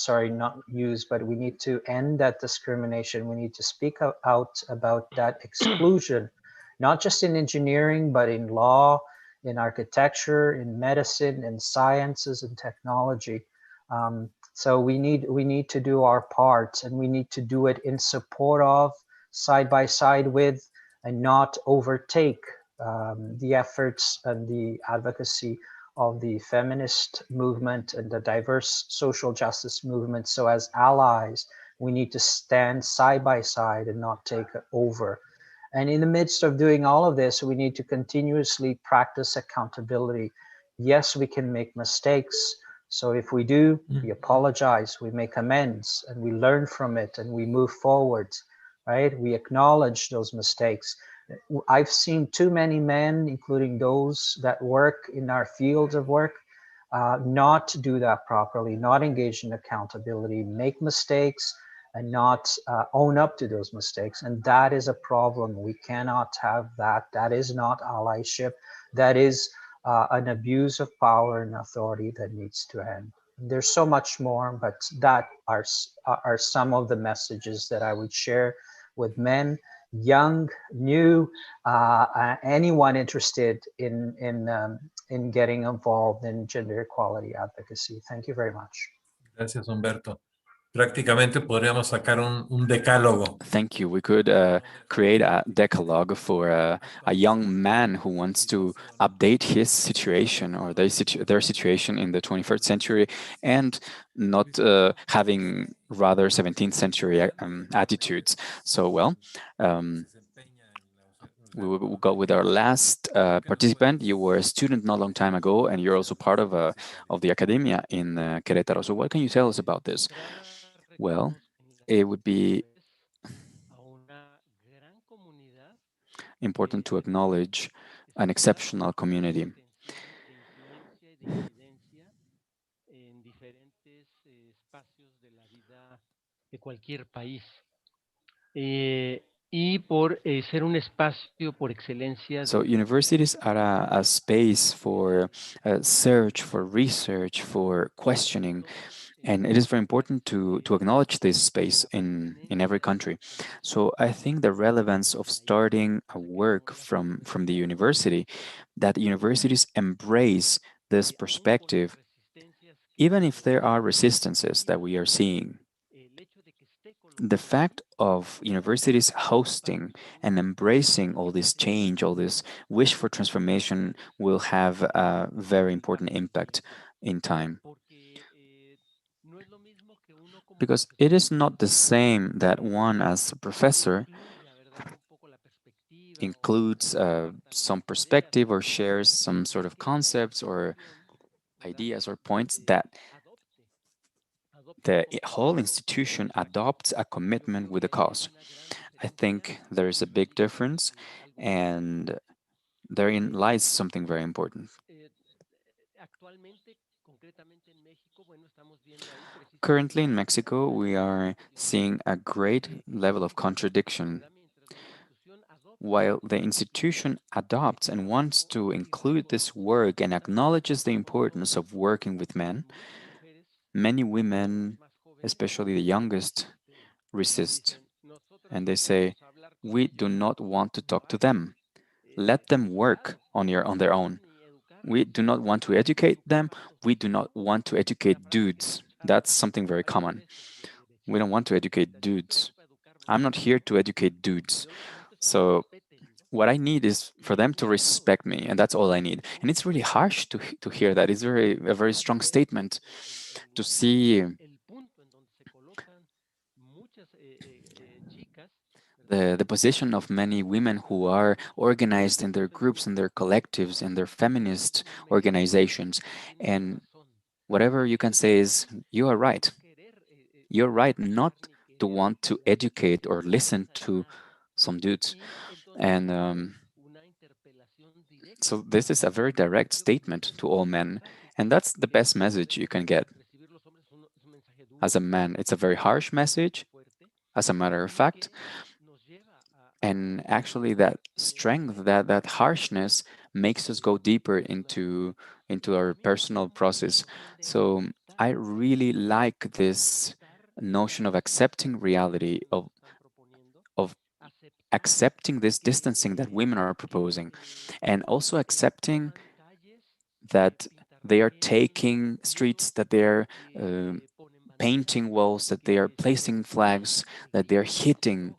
use, but we need to end that discrimination. We need to speak out about that exclusion, not just in engineering, but in law, in architecture, in medicine, in sciences and technology. So we need to do our part, and we need to do it in support of, side by side with, and not overtake the efforts and the advocacy of the feminist movement and the diverse social justice movement. So as allies, we need to stand side by side and not take over. And in the midst of doing all of this, we need to continuously practice accountability. Yes, we can make mistakes. So if we do, we apologize, we make amends, and we learn from it, and we move forward, right? We acknowledge those mistakes. I've seen too many men, including those that work in our fields of work, not do that properly, not engage in accountability, make mistakes, and not own up to those mistakes. And that is a problem. We cannot have that. That is not allyship. That is an abuse of power and authority that needs to end. There's so much more, but that are some of the messages that I would share with men, young, new, anyone interested in getting involved in gender equality advocacy. Thank you very much. Gracias, Humberto. Prácticamente podríamos sacar un decálogo. Thank you. We could create a decalogue for a young man who wants to update his situation or their situation in the 21st century, and not having rather 17th century attitudes. So, well, we will go with our last participant. You were a student not a long time ago, and you're also part of the academia in Querétaro. So what can you tell us about this? Well, it would be important to acknowledge an exceptional community. De cualquier país. Y por ser un espacio por excelencia. So universities are a space for search, for research, for questioning, and it is very important to acknowledge this space in every country. So I think the relevance of starting a work from the university, that universities embrace this perspective, even if there are resistances that we are seeing. The fact of universities hosting and embracing all this change, all this wish for transformation, will have a very important impact in time. Because it is not the same that one, as a professor, includes some perspective or shares some sort of concepts or ideas or points, that the whole institution adopts a commitment with the cause. I think there is a big difference, and therein lies something very important. Currently in Mexico, we are seeing a great level of contradiction. While the institution adopts and wants to include this work and acknowledges the importance of working with men, many women, especially the youngest, resist. And they say, we do not want to talk to them. Let them work on their own. We do not want to educate them. We do not want to educate dudes. That's something very common. We don't want to educate dudes. I'm not here to educate dudes. So what I need is for them to respect me, and that's all I need. And it's really harsh to hear that. It's a very strong statement to see the position of many women who are organized in their groups, in their collectives, in their feminist organizations. And whatever you can say is, you are right. You're right not to want to educate or listen to some dudes. And so this is a very direct statement to all men. And that's the best message you can get. As a man, it's a very harsh message, as a matter of fact, And actually, that strength, that harshness, makes us go deeper into our personal process. So I really like this notion of accepting reality, of accepting this distancing that women are proposing, and also accepting that they are taking streets, that they're um painting walls, that they are placing flags, that they're hitting,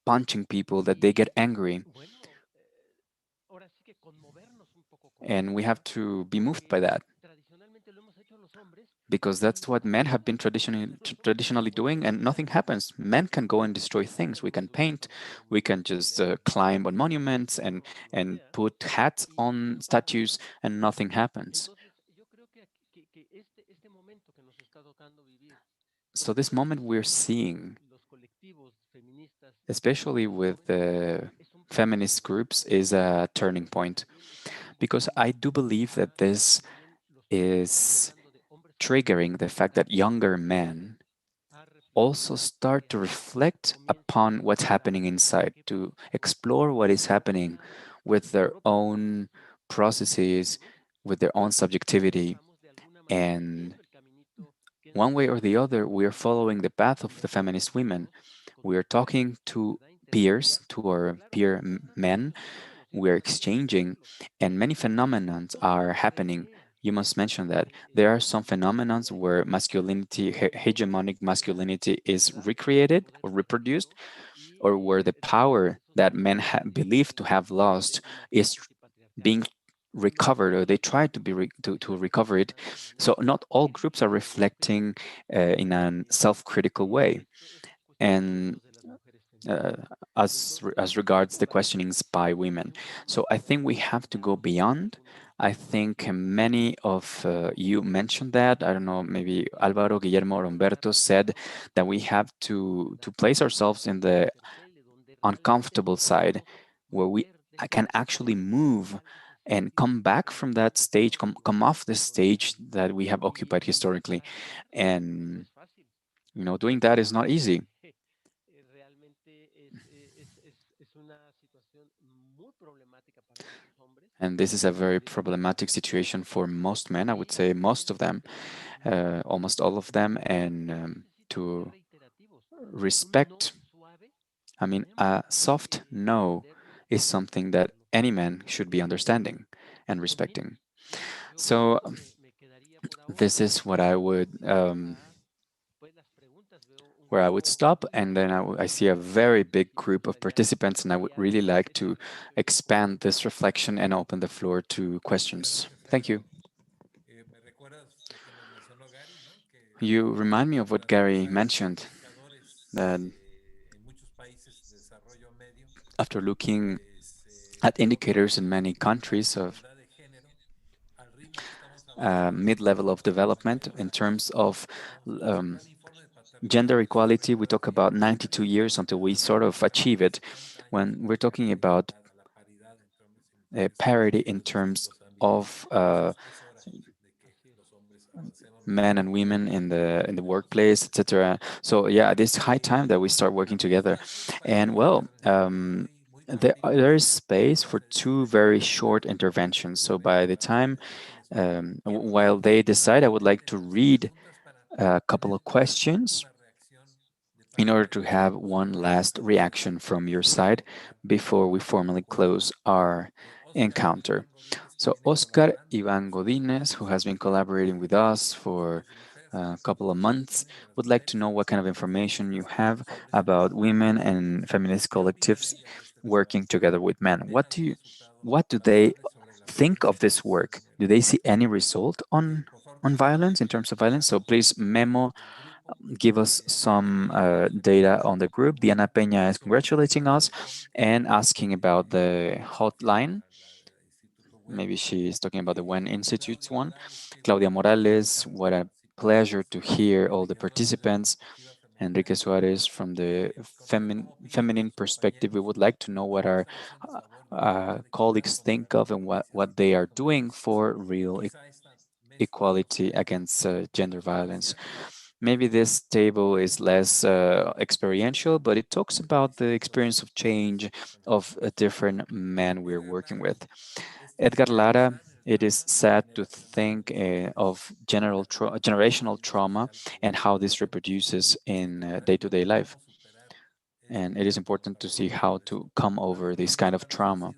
punching people, that they get angry. And we have to be moved by that, because that's what men have been traditionally doing, and nothing happens. Men can go and destroy things. We can paint, we can just climb on monuments and put hats on statues, and nothing happens. So this moment we're seeing, especially with the feminist groups, is a turning point, because I do believe that this is triggering the fact that younger men also start to reflect upon what's happening inside, to explore what is happening with their own processes, with their own subjectivity. And one way or the other, we are following the path of the feminist women. We are talking to peers, to our peer men. We are exchanging, and many phenomena are happening. You must mention that there are some phenomena where masculinity, hegemonic masculinity, is recreated or reproduced, or where the power that men believe to have lost is being recovered, or they try to to recover it. So not all groups are reflecting in a self-critical way. And uh, as regards the questionings by women. So I think we have to go beyond. I think many of you mentioned that. I don't know, maybe Álvaro, Guillermo, or Humberto said that we have to place ourselves in the uncomfortable side, where we can actually move and come back from that stage, come off the stage that we have occupied historically. And doing that is not easy. And this is a very problematic situation for most men. I would say most of them, almost all of them. And to respect, I mean, a soft no is something that any man should be understanding and respecting. So this is what I would where I would stop, and then I see a very big group of participants, and I would really like to expand this reflection and open the floor to questions. Thank you. You remind me of what Gary mentioned, that after looking at indicators in many countries of mid-level of development in terms of um, gender equality, we talk about 92 years until we sort of achieve it. When we're talking about parity in terms of men and women in the workplace, etc. So yeah, it is high time that we start working together. And well, there is space for two very short interventions. So by the time, while they decide, I would like to read a couple of questions in order to have one last reaction from your side before we formally close our encounter. So Oscar Ivan Godinez, who has been collaborating with us for a couple of months, would like to know what kind of information you have about women and feminist collectives working together with men. What do they think of this work? Do they see any result on violence, in terms of violence? So please memo, give us some data on the group. Diana Peña is congratulating us and asking about the hotline. Maybe she is talking about the WEN Institute's one. Claudia Morales, what a pleasure to hear all the participants. Enrique Suarez, from the feminine perspective, we would like to know what our colleagues think of and what they are doing for real equality against gender violence. Maybe this table is less experiential, but it talks about the experience of change of different men we're working with. Edgar Lara, it is sad to think of generational trauma and how this reproduces in day-to-day life. And it is important to see how to come over this kind of trauma.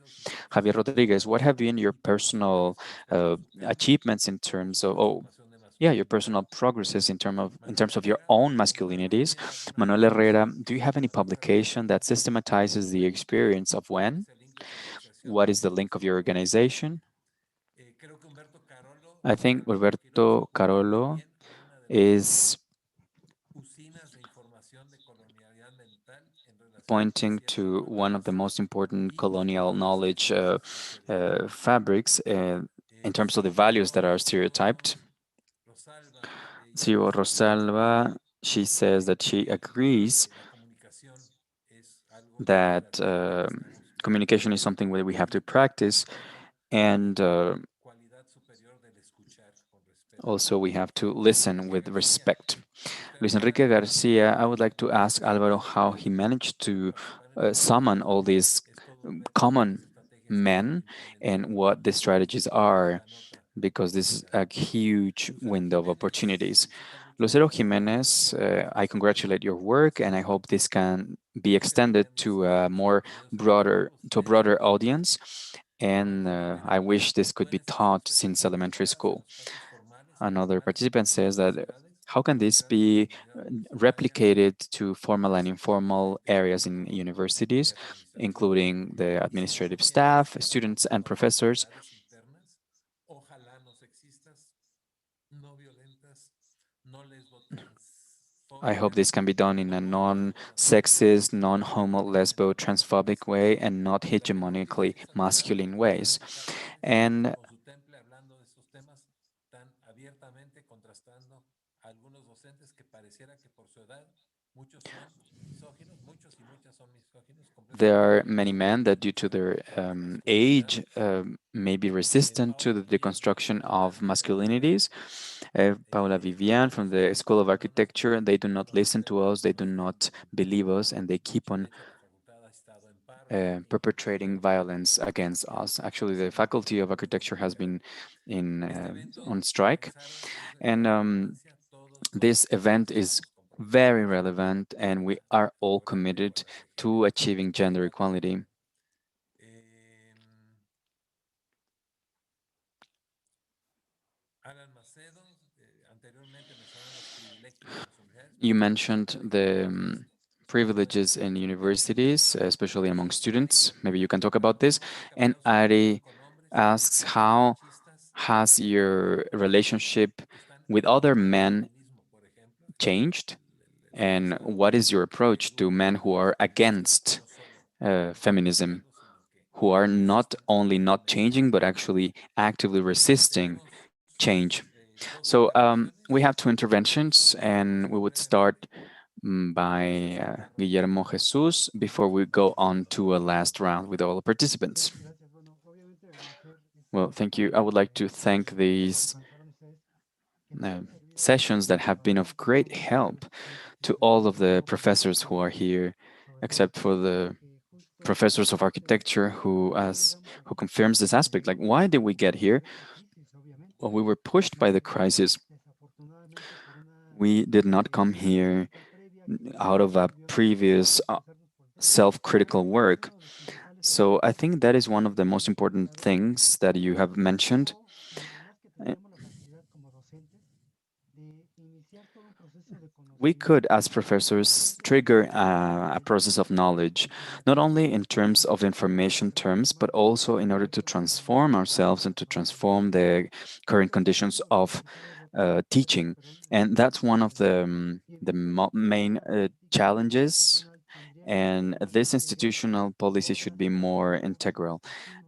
Javier Rodriguez, what have been your personal achievements in terms of, yeah, your personal progresses in terms of your own masculinities? Manuel Herrera, do you have any publication that systematizes the experience of when? What is the link of your organization? I think Roberto Carolo is pointing to one of the most important colonial knowledge fabrics in terms of the values that are stereotyped. Ciro Rosalba, she says that she agrees that communication is something that we have to practice, and also we have to listen with respect. Luis Enrique Garcia, I would like to ask Alvaro how he managed to summon all these common men and what the strategies are, because this is a huge window of opportunities. Lucero Jimenez, I congratulate your work, and I hope this can be extended to a broader audience. And I wish this could be taught since elementary school. Another participant says that how can this be replicated to formal and informal areas in universities, including the administrative staff, students, and professors? I hope this can be done in a non-sexist, non-homo, lesbo, transphobic way and not hegemonically masculine ways. And there are many men that, due to their age, may be resistant to the deconstruction of masculinities. Paula Vivian from the School of Architecture, they do not listen to us, they do not believe us, and they keep on perpetrating violence against us. Actually, the Faculty of Architecture has been on strike, and this event is very relevant, and we are all committed to achieving gender equality. You mentioned the privileges in universities, especially among students. Maybe you can talk about this. And Ari asks, how has your relationship with other men changed? And what is your approach to men who are against feminism, who are not only not changing, but actually actively resisting change? So we have two interventions, and we would start by Guillermo Jesus before we go on to a last round with all the participants. Well, thank you. I would like to thank these uh, sessions that have been of great help to all of the professors who are here, except for the professors of architecture who confirms this aspect. Like, why did we get here? Well, we were pushed by the crisis. We did not come here out of a previous self-critical work. So I think that is one of the most important things that you have mentioned. Uh, We could, as professors, trigger a process of knowledge, not only in terms of information terms, but also in order to transform ourselves and to transform the current conditions of teaching. And that's one of the main challenges. And this institutional policy should be more integral.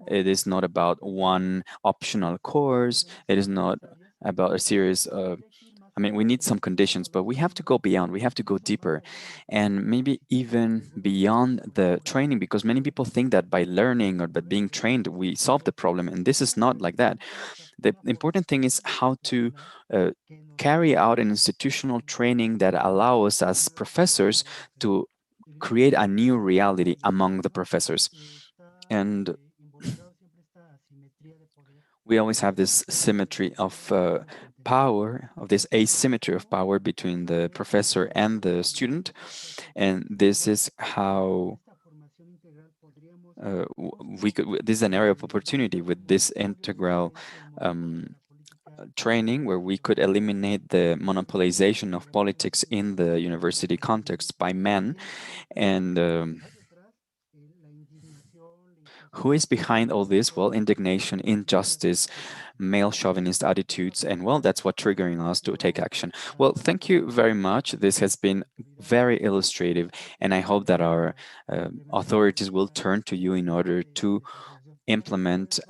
It is not about one optional course. It is not about a series of I mean, we need some conditions, but we have to go beyond. We have to go deeper and maybe even beyond the training, because many people think that by learning or by being trained, we solve the problem. And this is not like that. The important thing is how to carry out an institutional training that allows us as professors to create a new reality among the professors. And we always have this symmetry of power, of this asymmetry of power between the professor and the student. And this is how this is an area of opportunity with this integral training where we could eliminate the monopolization of politics in the university context by men. And who is behind all this? Well, indignation, injustice, male chauvinist attitudes, and well, that's what triggering us to take action. Well, thank you very much. This has been very illustrative, and I hope that our authorities will turn to you in order to implement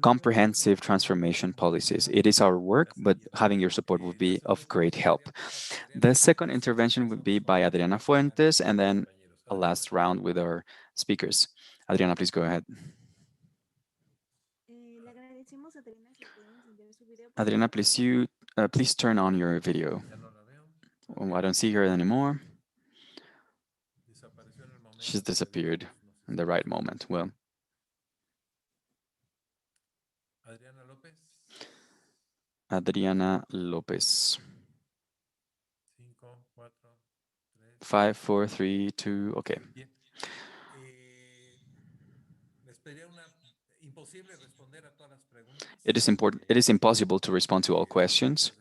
comprehensive transformation policies. It is our work, but having your support would be of great help. The second intervention would be by Adriana Fuentes, and then a last round with our speakers. Adriana, please go ahead. Adriana, please turn on your video. Oh, I don't see her anymore. She's disappeared in the right moment. Well, Adriana Lopez. 5, 4, 3, 2. Okay. It is important. It is impossible to respond to all questions.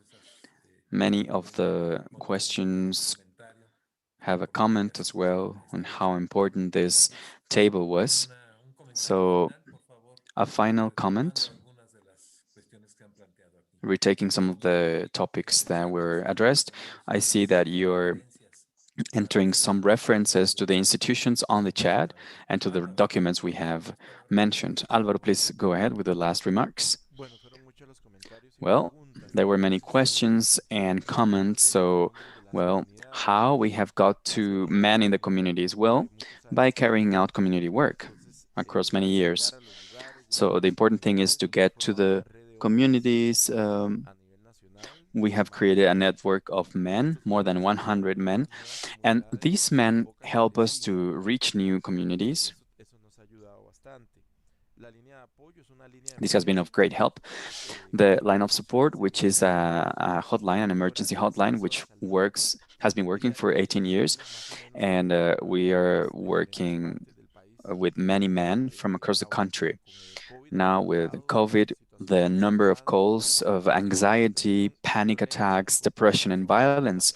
Many of the questions have a comment as well on how important this table was. So, a final comment, retaking some of the topics that were addressed. I see that you're entering some references to the institutions on the chat and to the documents we have mentioned. Álvaro, please go ahead with the last remarks. Well, there were many questions and comments. So, well, how we have got to men in the communities? Well, by carrying out community work across many years. So the important thing is to get to the communities. We have created a network of men, more than 100 men, and these men help us to reach new communities. This has been of great help. The line of support, which is a hotline, an emergency hotline, which has been working for 18 years, and we are working with many men from across the country. Now with COVID, the number of calls of anxiety, panic attacks, depression, and violence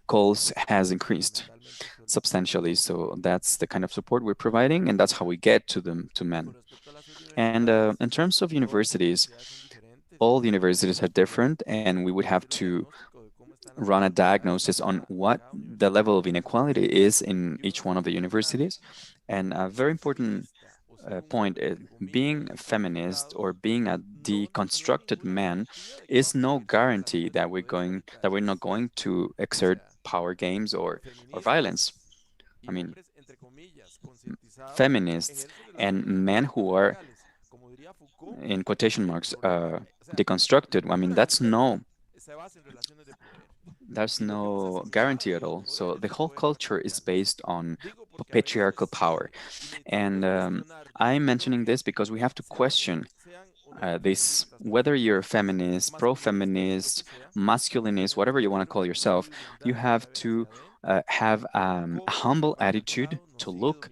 calls has increased substantially. So that's the kind of support we're providing, and that's how we get to them, to men. And in terms of universities, all the universities are different, and we would have to run a diagnosis on what the level of inequality is in each one of the universities. And a very important point is being a feminist or being a deconstructed man is no guarantee that we're not going to exert power games or violence. I mean, feminists and men who are, in quotation marks, deconstructed. I mean, that's no guarantee at all. So the whole culture is based on patriarchal power. And I'm mentioning this because we have to question this, whether you're feminist, pro-feminist, masculinist, whatever you want to call yourself, you have to have a humble attitude to look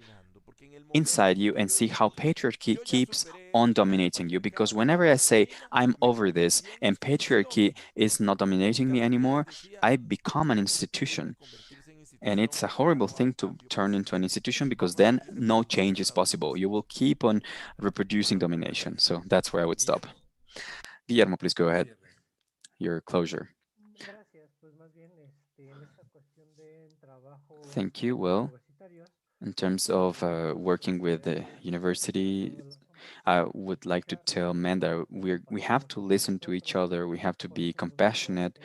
inside you and see how patriarchy keeps on dominating you. Because whenever I say I'm over this and patriarchy is not dominating me anymore, I become an institution. And it's a horrible thing to turn into an institution, because then no change is possible. You will keep on reproducing domination. So that's where I would stop. Guillermo, please go ahead. Your closure. Thank you. Well, in terms of working with the university I would like to tell men that we have to listen to each other. We have to be compassionate.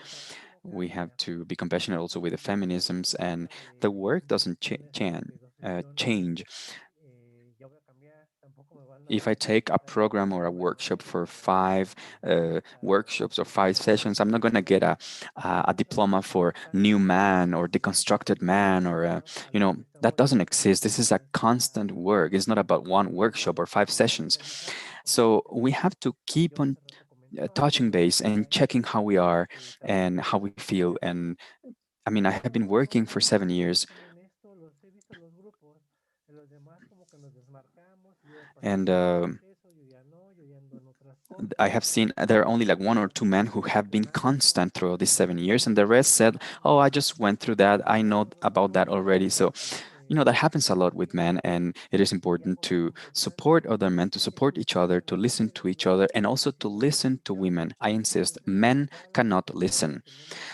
We have to be compassionate also with the feminisms, and the work doesn't change. If I take a program or a workshop for 5 workshops or 5 sessions, I'm not going to get a diploma for new man or deconstructed man or, that doesn't exist. This is a constant work. It's not about one workshop or 5 sessions. So we have to keep on touching base and checking how we are and how we feel. And I mean, I have been working for 7 years, and I have seen there are only like 1 or 2 men who have been constant throughout these 7 years, and the rest said, "Oh, I just went through that. I know about that already." So, that happens a lot with men, and it is important to support other men, to support each other, to listen to each other, and also to listen to women. I insist, men cannot listen.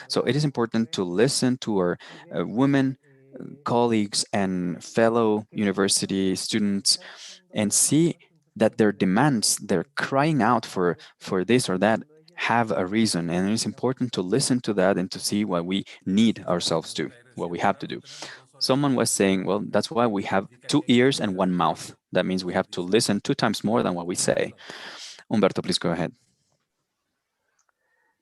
So it is important to listen to our women colleagues and fellow university students and see that their demands, they're crying out for this or that, have a reason. And it's important to listen to that and to see what we need ourselves to, what we have to do. Someone was saying, well, that's why we have 2 ears and 1 mouth. That means we have to listen 2 times more than what we say. Humberto, please go ahead.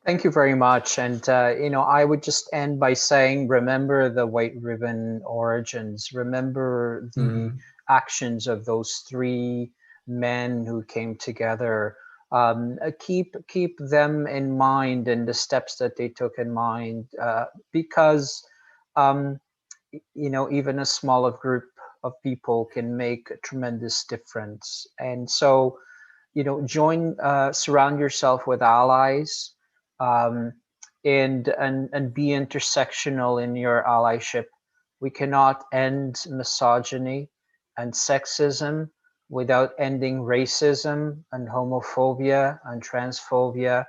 Thank you very much. And, I would just end by saying, remember the white ribbon origins, remember the actions of those 3 men who came together. Keep them in mind and the steps that they took in mind, because, even a smaller group of people can make a tremendous difference. And so, surround yourself with allies, um, and be intersectional in your allyship. We cannot end misogyny and sexism without ending racism and homophobia and transphobia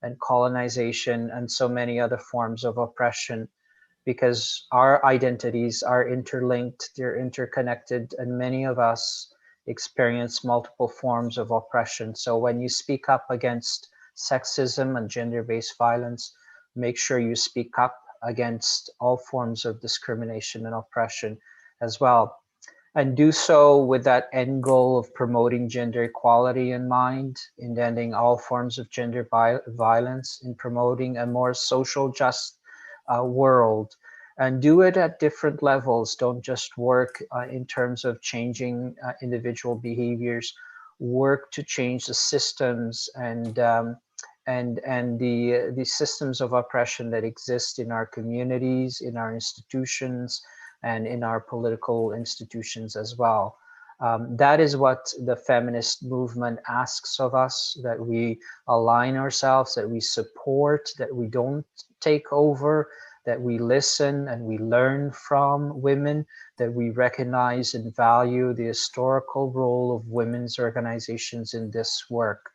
and colonization and so many other forms of oppression, because our identities are interlinked, they're interconnected, and many of us experience multiple forms of oppression. So when you speak up against sexism and gender-based violence, make sure you speak up against all forms of discrimination and oppression as well. And do so with that end goal of promoting gender equality in mind, in ending all forms of gender violence, in promoting a more social just world. And do it at different levels. Don't just work in terms of changing individual behaviors. Work to change the systems and the systems of oppression that exist in our communities, in our institutions, and in our political institutions as well. That is what the feminist movement asks of us, that we align ourselves, that we support, that we don't take over, that we listen and we learn from women, that we recognize and value the historical role of women's organizations in this work.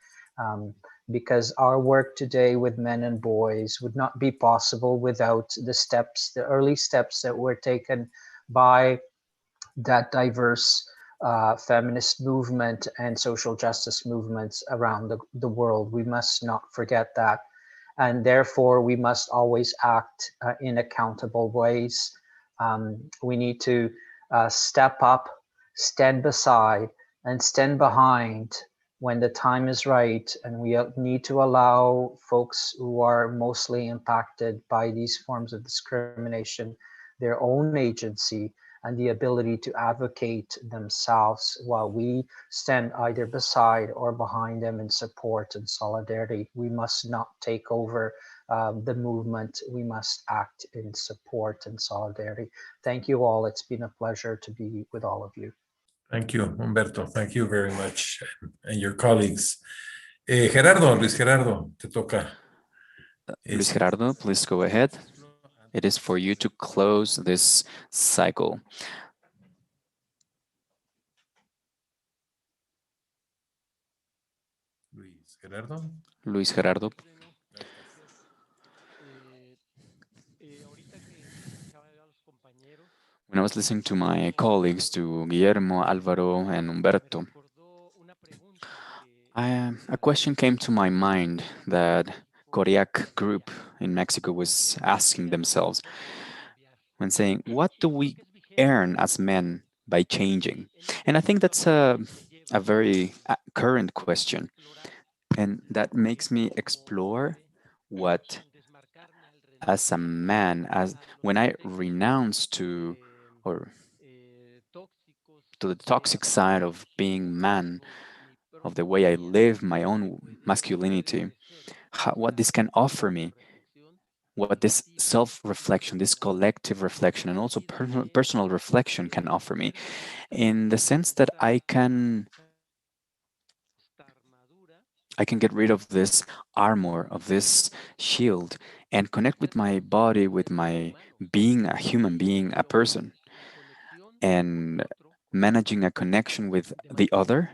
Because our work today with men and boys would not be possible without the early steps that were taken by that diverse feminist movement and social justice movements around the world. We must not forget that. And therefore, we must always act in accountable ways. We need to step up, stand beside, and stand behind when the time is right. And we need to allow folks who are mostly impacted by these forms of discrimination their own agency and the ability to advocate themselves, while we stand either beside or behind them in support and solidarity. We must not take over the movement. We must act in support and solidarity. Thank you all. It's been a pleasure to be with all of you. Thank you, Humberto. Thank you very much, and your colleagues. Luis Gerardo, te toca. Luis Gerardo, please go ahead. It is for you to close this cycle. Luis Gerardo. When I was listening to my colleagues, to Guillermo, Álvaro, and Humberto, A question came to my mind that Koreac group in Mexico was asking themselves when saying, what do we earn as men by changing? And I think that's a very current question. And that makes me explore what, as a man, as when I renounce or to the toxic side of being man, of the way I live my own masculinity, what this can offer me, what this self-reflection, this collective reflection, and also personal reflection can offer me, in the sense that I can get rid of this armor, of this shield, and connect with my body, with my being a human being, a person, and managing a connection with the other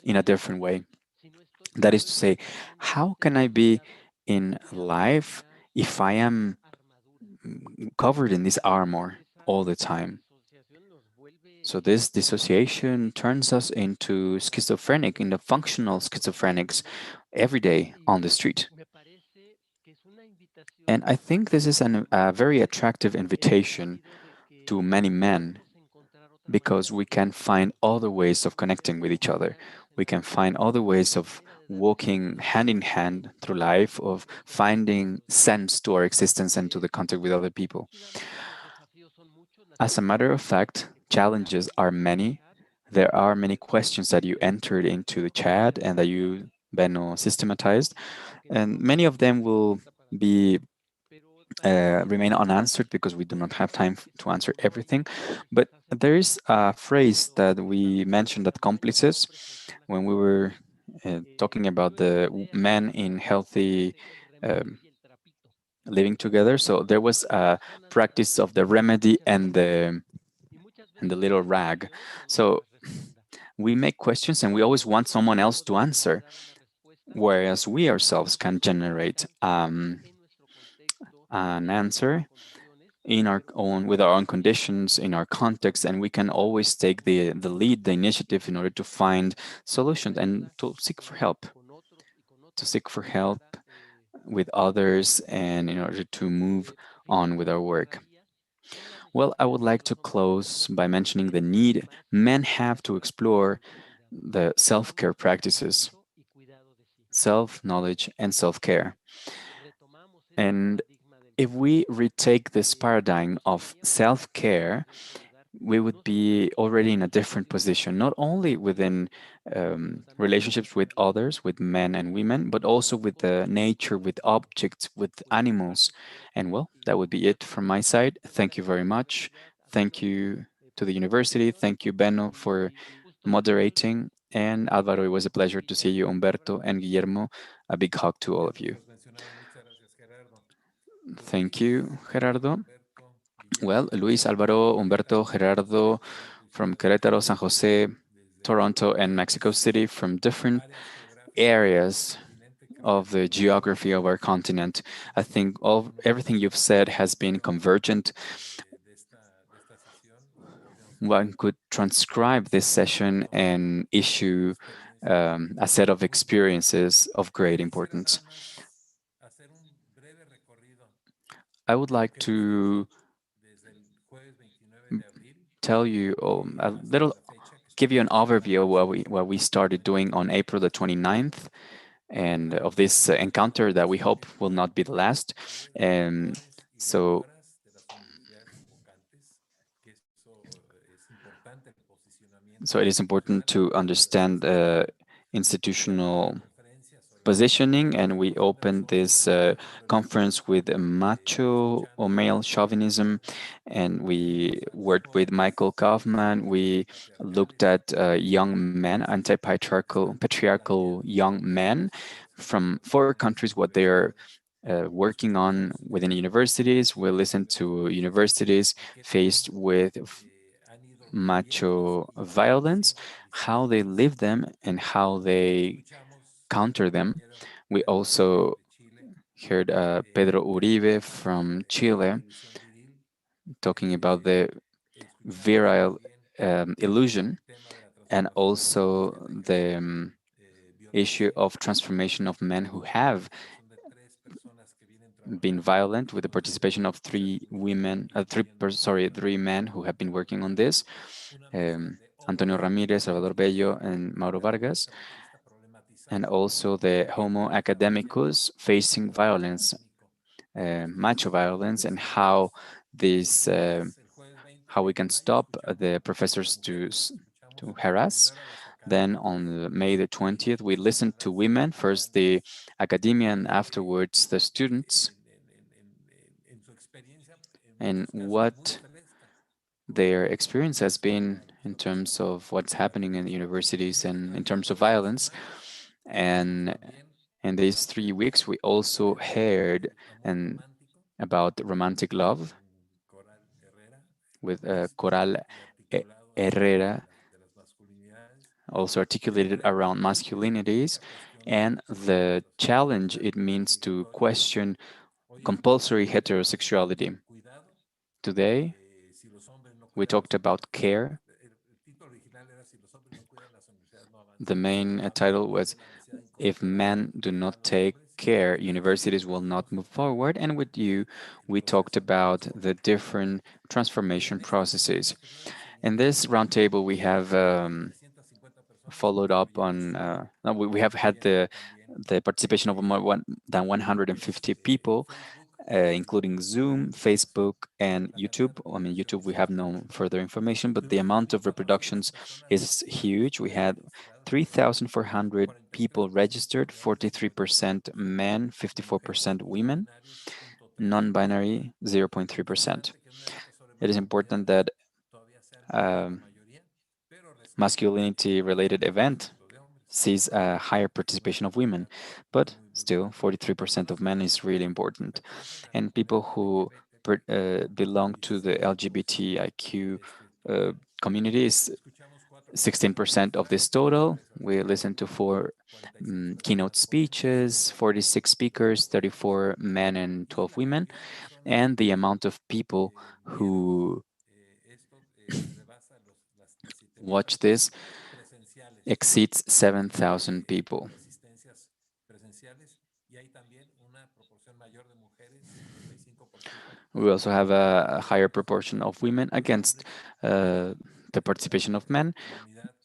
in a different way. That is to say, how can I be in life if I am covered in this armor all the time? So this dissociation turns us into schizophrenic, into functional schizophrenics every day on the street. And I think this is a very attractive invitation to many men because we can find other ways of connecting with each other. We can find other ways of walking hand in hand through life, of finding sense to our existence and to the contact with other people. As a matter of fact, challenges are many. There are many questions that you entered into the chat and that you, Beno, systematized, and many of them will be remain unanswered because we do not have time to answer everything. But there is a phrase that we mentioned at Cómplices when we were talking about the men in healthy um, living together. So there was a practice of the remedy and the little rag. So we make questions and we always want someone else to answer, whereas we ourselves can generate an answer in our own with our own conditions in our context, and we can always take the lead, the initiative, in order to find solutions and to seek for help with others, and in order to move on with our work. Well, I would like to close by mentioning the need men have to explore the self-care practices, self-knowledge and self-care. And if we retake this paradigm of self-care, we would be already in a different position, not only within relationships with others, with men and women, but also with the nature, with objects, with animals. And well, that would be it from my side. Thank you very much. Thank you to the university. Thank you, Beno, for moderating. And Alvaro, it was a pleasure to see you, Humberto and Guillermo. A big hug to all of you. Thank you, Gerardo. Well, Luis, Álvaro, Humberto, Gerardo from Querétaro, San Jose, Toronto, and Mexico City, from different areas of the geography of our continent. I think everything you've said has been convergent. One could transcribe this session and issue a set of experiences of great importance. I would like to tell you a little, give you an overview of what we started doing on April the 29th, and of this encounter that we hope will not be the last. And so it is important to understand institutional positioning, and we opened this conference with macho or male chauvinism, and we worked with Michael Kaufman. We looked at young men, patriarchal young men from 4 countries, what they're working on within universities. We listened to universities faced with macho violence, how they live them and how they counter them. We also heard Pedro Uribe from Chile talking about the virile illusion, and also the issue of transformation of men who have been violent, with the participation of three men who have been working on this. Antonio Ramirez, Salvador Bello, and Mauro Vargas, and also the Homo academicus facing violence, macho violence, and how this how we can stop the professors to harass. Then on May the 20th, we listened to women, first the academia and afterwards the students, and what their experience has been in terms of what's happening in the universities and in terms of violence. And in these 3 weeks, we also heard about romantic love with Coral Herrera, also articulated around masculinities and the challenge it means to question compulsory heterosexuality. Today, we talked about care. The main title was If Men Do Not Take Care, Universities Will Not Move Forward. And with you, we talked about the different transformation processes. In this roundtable, we have followed up on, we have had the participation of more than 150 people, including Zoom, Facebook, and YouTube. I mean, YouTube, we have no further information, but the amount of reproductions is huge. We had 3,400 people registered, 43% men, 54% women, non-binary 0.3%. It is important that masculinity-related event sees a higher participation of women, but still 43% of men is really important. And people who belong to the LGBTIQ community is 16% of this total. We listened to 4 keynote speeches, 46 speakers, 34 men and 12 women, and the amount of people who watch this exceeds 7,000 people. We also have a higher proportion of women against the participation of men,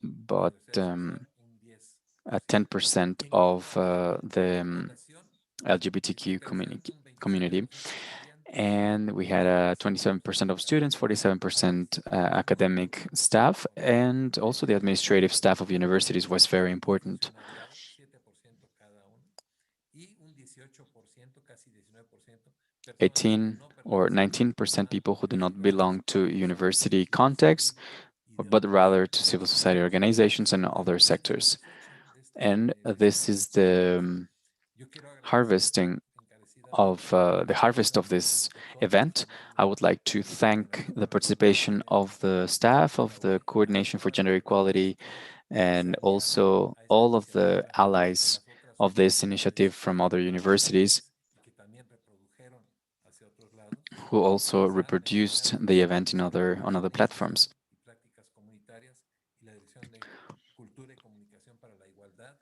but a 10% of the LGBTQ community. And we had 27% of students, 47% academic staff, and also the administrative staff of universities was very important. 18 or 19% people who do not belong to university context, but rather to civil society organizations and other sectors. And this is the harvest of this event. I would like to thank the participation of the staff of the Coordination for Gender Equality and also all of the allies of this initiative from other universities who also reproduced the event on other platforms.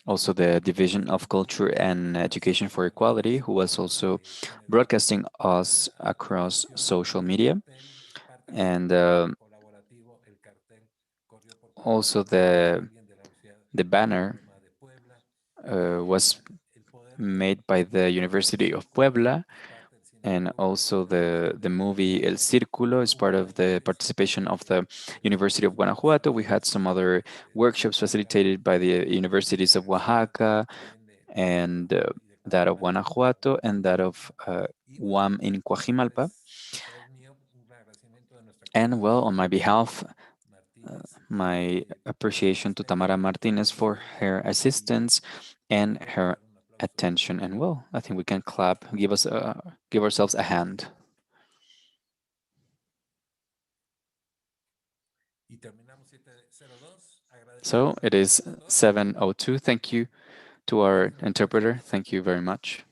Also the Division of Culture and Education for Equality, who was also broadcasting us across social media. And also the banner was made by the University of Puebla, and also the movie El Círculo is part of the participation of the University of Guanajuato. We had some other workshops facilitated by the universities of Oaxaca and that of Guanajuato and that of UAM in Coajimalpa. And well, on my behalf, my appreciation to Tamara Martinez for her assistance and her attention. And well, I think we can clap, give ourselves a hand. So it is 7:02. Thank you to our interpreter. Thank you very much.